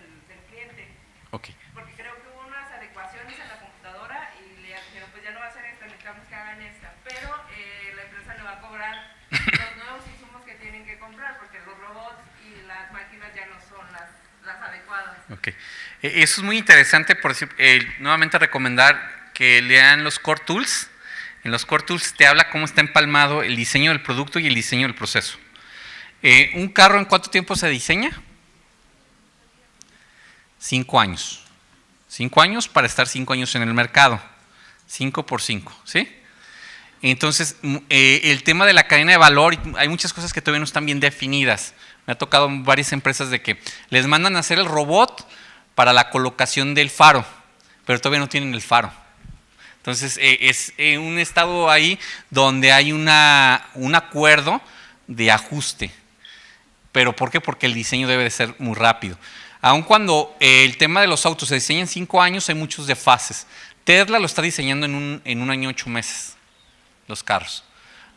cliente. Ok. Porque creo que hubo unas adecuaciones en la computadora y le dijeron, pues ya no va a ser esta, necesitamos que hagan esta. Pero la empresa le va a cobrar los nuevos insumos que tienen que comprar, porque los robots y las máquinas ya no son las adecuadas. Ok. Eso es muy interesante, por decir, nuevamente recomendar que lean los Core Tools. En los Core Tools te habla cómo está empalmado el diseño del producto y el diseño del proceso. ¿Un carro en cuánto tiempo se diseña? 5 años. 5 años para estar 5 años en el mercado. 5 por 5, ¿sí? Entonces, el tema de la cadena de valor, hay muchas cosas que todavía no están bien definidas. Me ha tocado en varias empresas de que les mandan a hacer el robot para la colocación del faro, pero todavía no tienen el faro. Entonces, es un estado ahí donde hay un acuerdo de ajuste. ¿Pero por qué? Porque el diseño debe de ser muy rápido. Aun cuando el tema de los autos se diseña en 5 años, hay muchos desfases. Tesla lo está diseñando en un año 8 meses, los carros.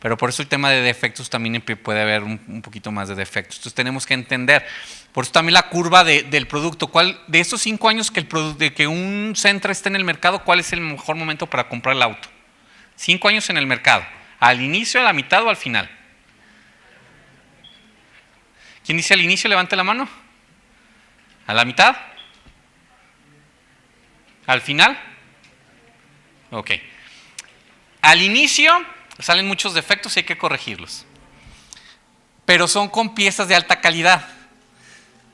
Pero por eso el tema de defectos también puede haber un poquito más de defectos. Entonces tenemos que entender. Por eso también la curva del producto. De estos 5 años de que un Sentra esté en el mercado, ¿cuál es el mejor momento para comprar el auto? 5 años en el mercado. ¿Al inicio, a la mitad o al final? ¿Quién dice al inicio? Levante la mano. ¿A la mitad? ¿Al final? Ok. Al inicio salen muchos defectos y hay que corregirlos. Pero son con piezas de alta calidad.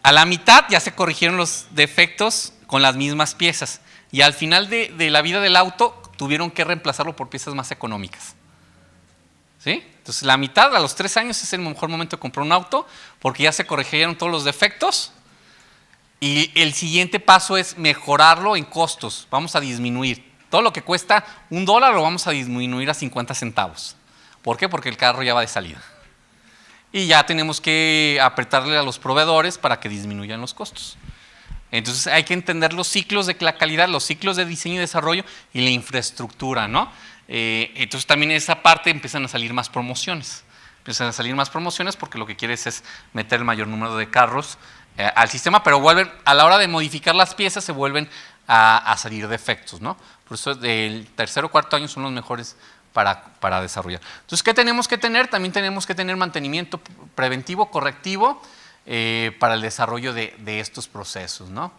A la mitad ya se corrigieron los defectos con las mismas piezas. Y al final de la vida del auto tuvieron que reemplazarlo por piezas más económicas. ¿Sí? Entonces la mitad, a los 3 años, es el mejor momento de comprar un auto porque ya se corrigieron todos los defectos. Y el siguiente paso es mejorarlo en costos. Vamos a disminuir. Todo lo que cuesta $1 lo vamos a disminuir a 50 centavos. ¿Por qué? Porque el carro ya va de salida. Y ya tenemos que apretarle a los proveedores para que disminuyan los costos. Entonces hay que entender los ciclos de la calidad, los ciclos de diseño y desarrollo y la infraestructura, ¿no? Entonces también en esa parte empiezan a salir más promociones. Empiezan a salir más promociones porque lo que quieres es meter el mayor número de carros al sistema, pero vuelven, a la hora de modificar las piezas se vuelven a salir defectos, ¿no? Por eso el tercer o cuarto año son los mejores para desarrollar. Entonces, ¿qué tenemos que tener? También tenemos que tener mantenimiento preventivo, correctivo, para el desarrollo de estos procesos, ¿no?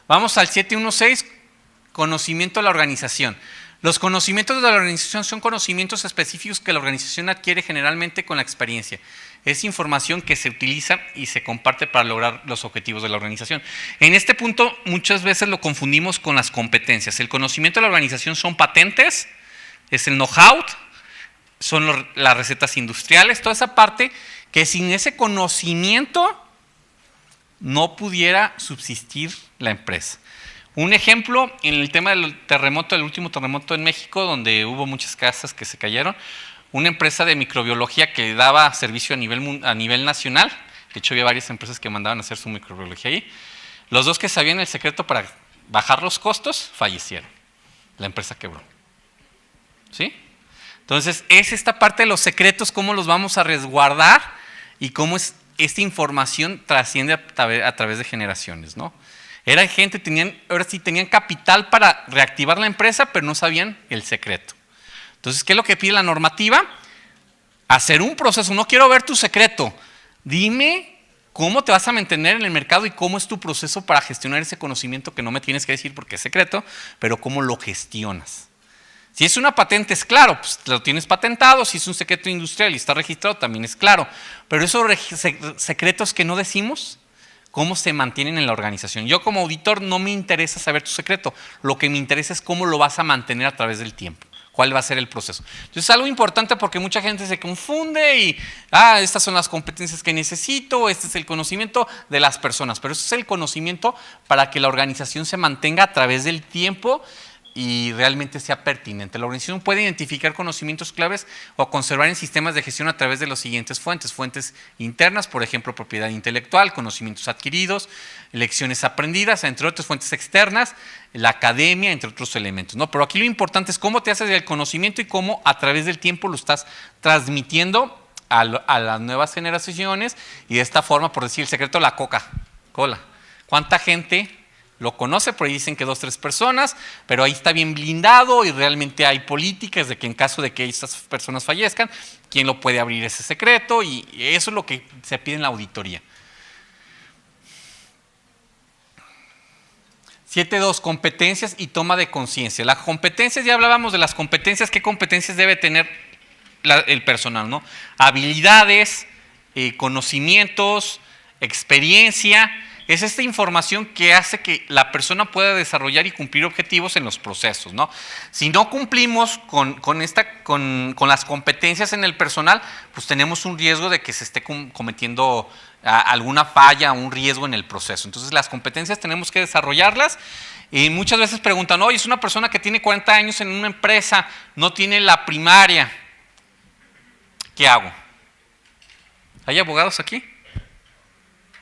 Vamos al 716, conocimiento de la organización. Los conocimientos de la organización son conocimientos específicos que la organización adquiere generalmente con la experiencia. Es información que se utiliza y se comparte para lograr los objetivos de la organización. En este punto, muchas veces lo confundimos con las competencias. El conocimiento de la organización son patentes, es el know-how, son las recetas industriales, toda esa parte que sin ese conocimiento no pudiera subsistir la empresa. Un ejemplo, en el tema del terremoto, el último terremoto en México, donde hubo muchas casas que se cayeron, una empresa de microbiología que daba servicio a nivel nacional, de hecho había varias empresas que mandaban a hacer su microbiología ahí, los dos que sabían el secreto para bajar los costos, fallecieron. La empresa quebró. ¿Sí? Entonces, es esta parte de los secretos, cómo los vamos a resguardar y cómo esta información trasciende a través de generaciones, ¿no? Era gente, ahora sí tenían capital para reactivar la empresa, pero no sabían el secreto. Entonces, ¿qué es lo que pide la normativa? Hacer un proceso. No quiero ver tu secreto. Dime cómo te vas a mantener en el mercado y cómo es tu proceso para gestionar ese conocimiento que no me tienes que decir porque es secreto, pero cómo lo gestionas. Si es una patente es claro, pues lo tienes patentado. Si es un secreto industrial y está registrado también es claro. Pero esos secretos que no decimos, ¿cómo se mantienen en la organización? Yo como auditor no me interesa saber tu secreto. Lo que me interesa es cómo lo vas a mantener a través del tiempo. ¿Cuál va a ser el proceso? Entonces es algo importante porque mucha gente se confunde y estas son las competencias que necesito, este es el conocimiento de las personas, pero ese es el conocimiento para que la organización se mantenga a través del tiempo y realmente sea pertinente. La organización puede identificar conocimientos claves o conservar en sistemas de gestión a través de las siguientes fuentes. Fuentes internas, por ejemplo, propiedad intelectual, conocimientos adquiridos, lecciones aprendidas, entre otras fuentes externas, la academia, entre otros elementos, ¿no? Pero aquí lo importante es cómo te haces del conocimiento y cómo a través del tiempo lo estás transmitiendo a las nuevas generaciones y de esta forma, por decir el secreto de la Coca-Cola. ¿Cuánta gente lo conoce? Por ahí dicen que 2 o 3 personas, pero ahí está bien blindado y realmente hay políticas de que en caso de que estas personas fallezcan, ¿quién lo puede abrir ese secreto? Y eso es lo que se pide en la auditoría. 7.2, competencias y toma de conciencia. Las competencias, ya hablábamos de las competencias, ¿qué competencias debe tener el personal, ¿no? Habilidades, conocimientos, experiencia. Es esta información que hace que la persona pueda desarrollar y cumplir objetivos en los procesos, ¿no? Si no cumplimos con las competencias en el personal, pues tenemos un riesgo de que se esté cometiendo alguna falla, un riesgo en el proceso. Entonces las competencias tenemos que desarrollarlas y muchas veces preguntan, oye, es una persona que tiene 40 años en una empresa, no tiene la primaria, ¿qué hago? ¿Hay abogados aquí?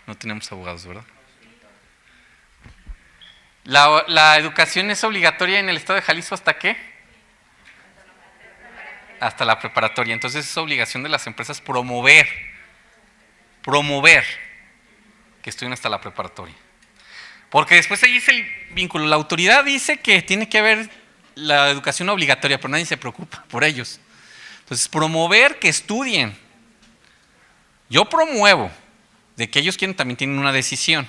No tenemos abogados, ¿verdad? ¿La educación es obligatoria en el estado de Jalisco hasta qué? Hasta la preparatoria. Entonces es obligación de las empresas promover que estudien hasta la preparatoria. Porque después ahí es el vínculo. La autoridad dice que tiene que haber la educación obligatoria, pero nadie se preocupa por ellos. Entonces promover que estudien. Yo promuevo de que ellos también tienen una decisión.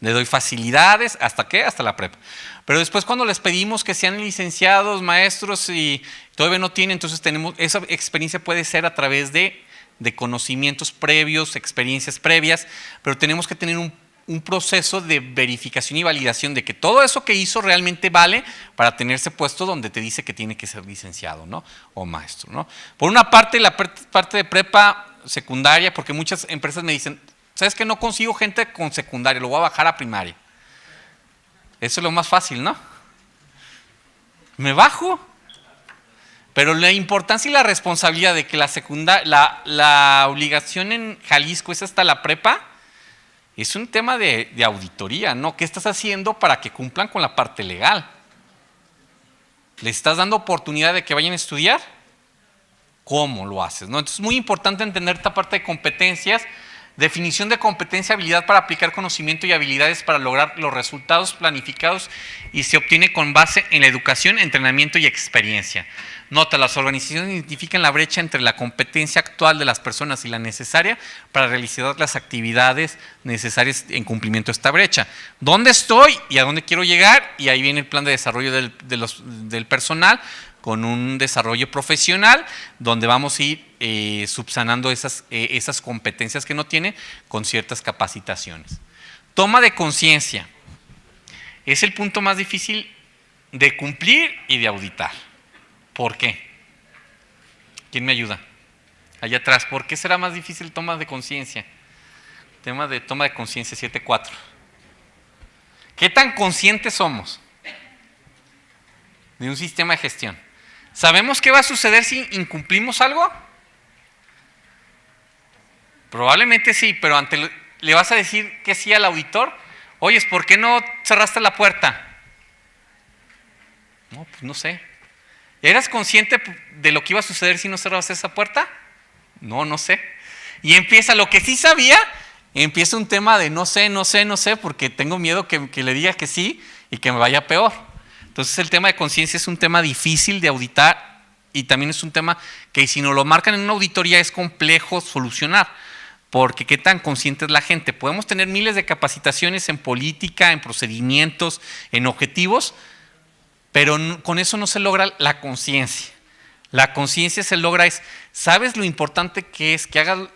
Le doy facilidades, ¿hasta qué? Hasta la prepa. Pero después cuando les pedimos que sean licenciados, maestros y todavía no tienen, entonces esa experiencia puede ser a través de conocimientos previos, experiencias previas, pero tenemos que tener un proceso de verificación y validación de que todo eso que hizo realmente vale para tenerse puesto donde te dice que tiene que ser licenciado, ¿no? O maestro, ¿no? Por una parte, la parte de prepa secundaria, porque muchas empresas me dicen, ¿sabes qué? No consigo gente con secundaria, lo voy a bajar a primaria. Eso es lo más fácil, ¿no? Me bajo. Pero la importancia y la responsabilidad de que la obligación en Jalisco es hasta la prepa, es un tema de auditoría, ¿no? ¿Qué estás haciendo para que cumplan con la parte legal? ¿Les estás dando oportunidad de que vayan a estudiar? ¿Cómo lo haces, no? Entonces es muy importante entender esta parte de competencias. Definición de competencia, habilidad para aplicar conocimiento y habilidades para lograr los resultados planificados y se obtiene con base en la educación, entrenamiento y experiencia. Nota, las organizaciones identifican la brecha entre la competencia actual de las personas y la necesaria para realizar las actividades necesarias en cumplimiento de esta brecha. ¿Dónde estoy y a dónde quiero llegar? Y ahí viene el plan de desarrollo del personal con un desarrollo profesional donde vamos a ir subsanando esas competencias que no tiene con ciertas capacitaciones. Toma de conciencia. Es el punto más difícil de cumplir y de auditar. ¿Por qué? ¿Quién me ayuda? Allá atrás, ¿por qué será más difícil toma de conciencia? tema de toma de conciencia 7.4. ¿Qué tan conscientes somos de un sistema de gestión? ¿Sabemos qué va a suceder si incumplimos algo? Probablemente sí, pero le vas a decir que sí al auditor. Oye, ¿por qué no cerraste la puerta? No, pues no sé. ¿Eras consciente de lo que iba a suceder si no cerrabas esa puerta? No, no sé. Y empieza, lo que sí sabía, empieza un tema de no sé, porque tengo miedo que le diga que sí y que me vaya peor. Entonces el tema de conciencia es un tema difícil de auditar y también es un tema que si nos lo marcan en una auditoría es complejo solucionar. Porque qué tan consciente es la gente. Podemos tener miles de capacitaciones en política, en procedimientos, en objetivos, pero con eso no se logra la conciencia. La conciencia se logra ¿sabes lo importante que es que hagas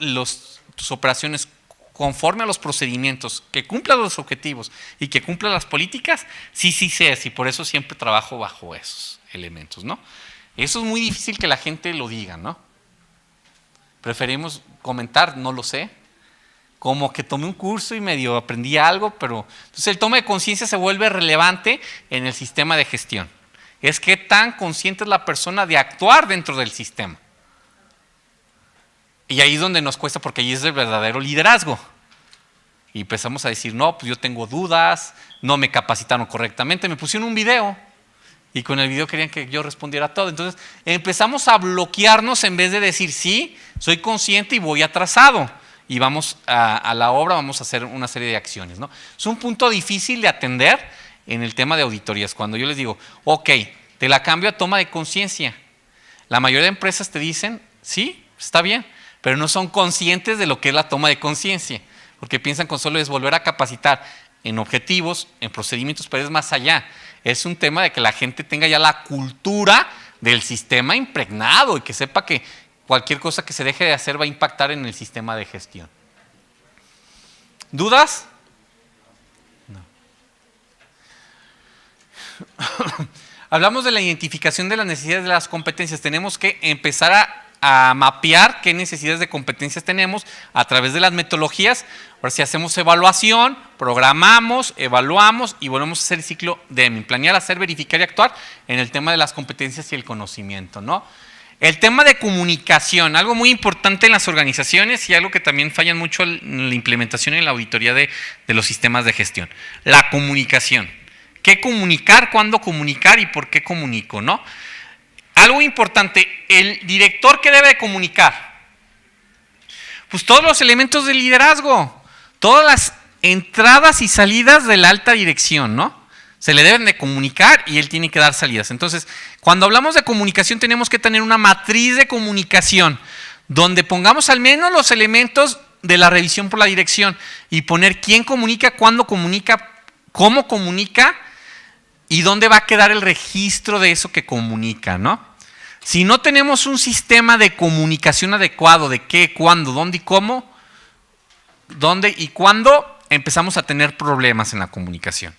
tus operaciones conforme a los procedimientos, que cumplan los objetivos y que cumplan las políticas? Sí sé, y por eso siempre trabajo bajo esos elementos, ¿no? Eso es muy difícil que la gente lo diga, ¿no? Preferimos comentar, no lo sé. Como que tomé un curso y medio aprendí algo, pero entonces el toma de conciencia se vuelve relevante en el sistema de gestión. Es qué tan consciente es la persona de actuar dentro del sistema. Y ahí es donde nos cuesta, porque ahí es el verdadero liderazgo. Y empezamos a decir, no, pues yo tengo dudas, no me capacitaron correctamente, me pusieron un video. Y con el video querían que yo respondiera todo. Entonces empezamos a bloquearnos en vez de decir, sí, soy consciente y voy atrasado. Y vamos a la obra, vamos a hacer una serie de acciones, ¿no? Es un punto difícil de atender en el tema de auditorías. Cuando yo les digo, ok, te la cambio a toma de conciencia. La mayoría de empresas te dicen, sí, está bien, pero no son conscientes de lo que es la toma de conciencia. Porque piensan que solo es volver a capacitar en objetivos, en procedimientos, pero es más allá. Es un tema de que la gente tenga ya la cultura del sistema impregnado y que sepa que cualquier cosa que se deje de hacer va a impactar en el sistema de gestión. ¿Dudas? No. Hablamos de la identificación de las necesidades de las competencias. Tenemos que empezar a mapear qué necesidades de competencias tenemos a través de las metodologías. Ahora si hacemos evaluación, programamos, evaluamos y volvemos a hacer el ciclo Deming. Planear, hacer, verificar y actuar en el tema de las competencias y el conocimiento, ¿no? El tema de comunicación, algo muy importante en las organizaciones y algo que también fallan mucho en la implementación y en la auditoría de los sistemas de gestión. La comunicación. ¿Qué comunicar? ¿Cuándo comunicar? ¿Y por qué comunico? ¿No? Algo importante, el director, ¿qué debe de comunicar? Pues todos los elementos del liderazgo, todas las entradas y salidas de la alta dirección, ¿no? Se le deben de comunicar y él tiene que dar salidas. Entonces, cuando hablamos de comunicación tenemos que tener una matriz de comunicación donde pongamos al menos los elementos de la revisión por la dirección y poner quién comunica, cuándo comunica, cómo comunica y dónde va a quedar el registro de eso que comunica, ¿no? Si no tenemos un sistema de comunicación adecuado de qué, cuándo, dónde y cómo, dónde y cuándo, empezamos a tener problemas en la comunicación.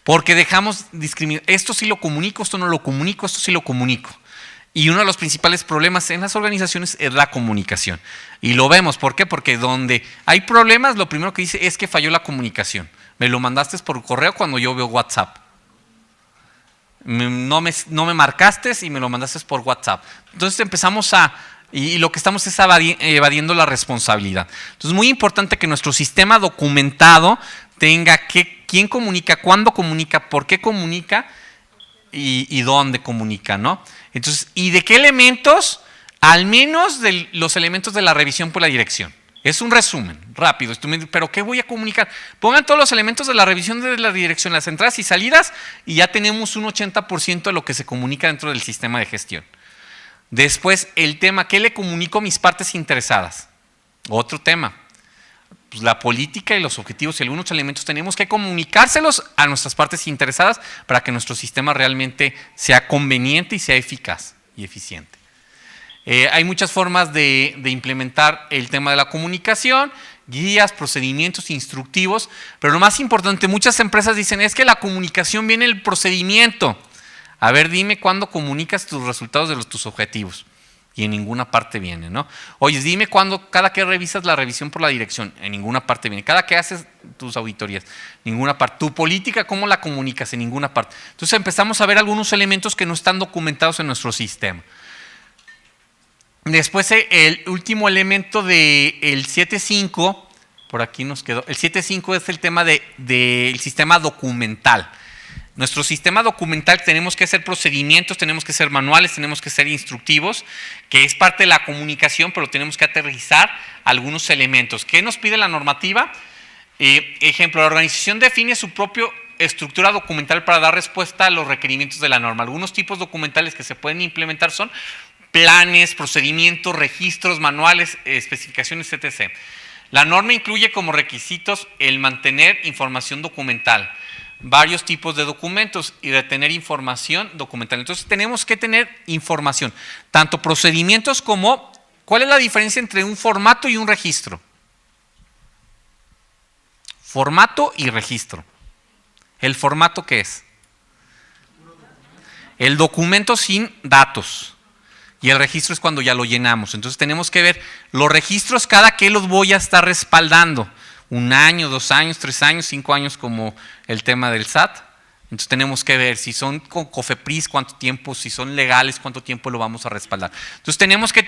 Porque dejamos discriminar, esto sí lo comunico, esto no lo comunico, esto sí lo comunico. Y uno de los principales problemas en las organizaciones es la comunicación. Y lo vemos, ¿por qué? Porque donde hay problemas, lo primero que dice es que falló la comunicación. Me lo mandaste por correo cuando yo veo WhatsApp. No me marcaste y me lo mandaste por WhatsApp. Entonces empezamos y lo que estamos es evadiendo la responsabilidad. Entonces es muy importante que nuestro sistema documentado tenga quién comunica, cuándo comunica, por qué comunica y dónde comunica, ¿no? Entonces, ¿y de qué elementos? Al menos de los elementos de la revisión por la dirección. Es un resumen rápido, pero ¿qué voy a comunicar? Pongan todos los elementos de la revisión de la dirección, las entradas y salidas, y ya tenemos un 80% de lo que se comunica dentro del sistema de gestión. Después, el tema, ¿qué le comunico a mis partes interesadas? Otro tema. Pues la política y los objetivos y algunos elementos tenemos que comunicárselos a nuestras partes interesadas para que nuestro sistema realmente sea conveniente y sea eficaz y eficiente. Hay muchas formas de implementar el tema de la comunicación, guías, procedimientos instructivos, pero lo más importante, muchas empresas dicen es que la comunicación viene del procedimiento. A ver, dime cuándo comunicas tus resultados de tus objetivos. y en ninguna parte viene, ¿no? Oye, dime cuándo, cada que revisas la revisión por la dirección, en ninguna parte viene. Cada que haces tus auditorías, ninguna parte. Tu política, ¿cómo la comunicas? En ninguna parte. Entonces empezamos a ver algunos elementos que no están documentados en nuestro sistema. Después el último elemento del 7.5, por aquí nos quedó, el 7.5 es el tema del sistema documental. Nuestro sistema documental tenemos que hacer procedimientos, tenemos que ser manuales, tenemos que ser instructivos, que es parte de la comunicación, pero tenemos que aterrizar algunos elementos. ¿Qué nos pide la normativa? Ejemplo, la organización define su propia estructura documental para dar respuesta a los requerimientos de la norma. Algunos tipos documentales que se pueden implementar son planes, procedimientos, registros, manuales, especificaciones, etc. La norma incluye como requisitos el mantener información documental, varios tipos de documentos y retener información documental. Entonces tenemos que tener información, tanto procedimientos como, ¿cuál es la diferencia entre un formato y un registro? Formato y registro. ¿El formato qué es? El documento sin datos. Y el registro es cuando ya lo llenamos. Entonces tenemos que ver los registros, cada que los voy a estar respaldando. 1 año, 2 años, 3 años, 5 años, como el tema del SAT. Entonces tenemos que ver si son con COFEPRIS, cuánto tiempo, si son legales, cuánto tiempo lo vamos a respaldar. Entonces tenemos que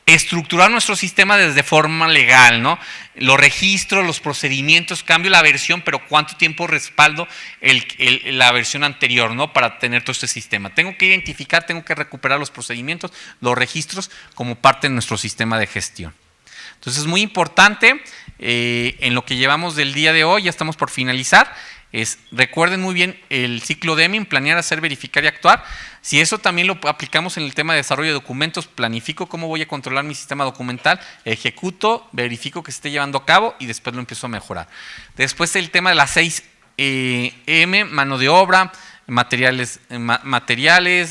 estructurar nuestro sistema desde forma legal, ¿no? Los registros, los procedimientos, cambio la versión, pero cuánto tiempo respaldo la versión anterior, ¿no? Para tener todo este sistema. Tengo que identificar, tengo que recuperar los procedimientos, los registros como parte de nuestro sistema de gestión. Entonces es muy importante en lo que llevamos del día de hoy, ya estamos por finalizar, recuerden muy bien el ciclo Deming, planear, hacer, verificar y actuar. Si eso también lo aplicamos en el tema de desarrollo de documentos, planifico cómo voy a controlar mi sistema documental, ejecuto, verifico que se esté llevando a cabo y después lo empiezo a mejorar. Después el tema de las 6M, mano de obra, materiales,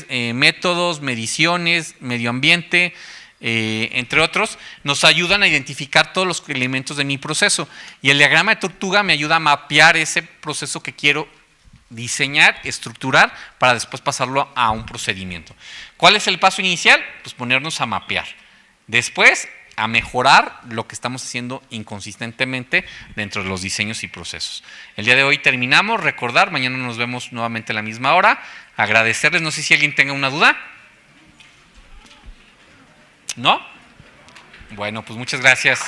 métodos, mediciones, medio ambiente, entre otros, nos ayudan a identificar todos los elementos de mi proceso. Y el diagrama de tortuga me ayuda a mapear ese proceso que quiero diseñar, estructurar, para después pasarlo a un procedimiento. ¿Cuál es el paso inicial? Pues ponernos a mapear. Después, a mejorar lo que estamos haciendo inconsistentemente dentro de los diseños y procesos. El día de hoy terminamos. Recordar, mañana nos vemos nuevamente a la misma hora. Agradecerles, no sé si alguien tenga una duda. ¿No? Bueno, pues muchas gracias.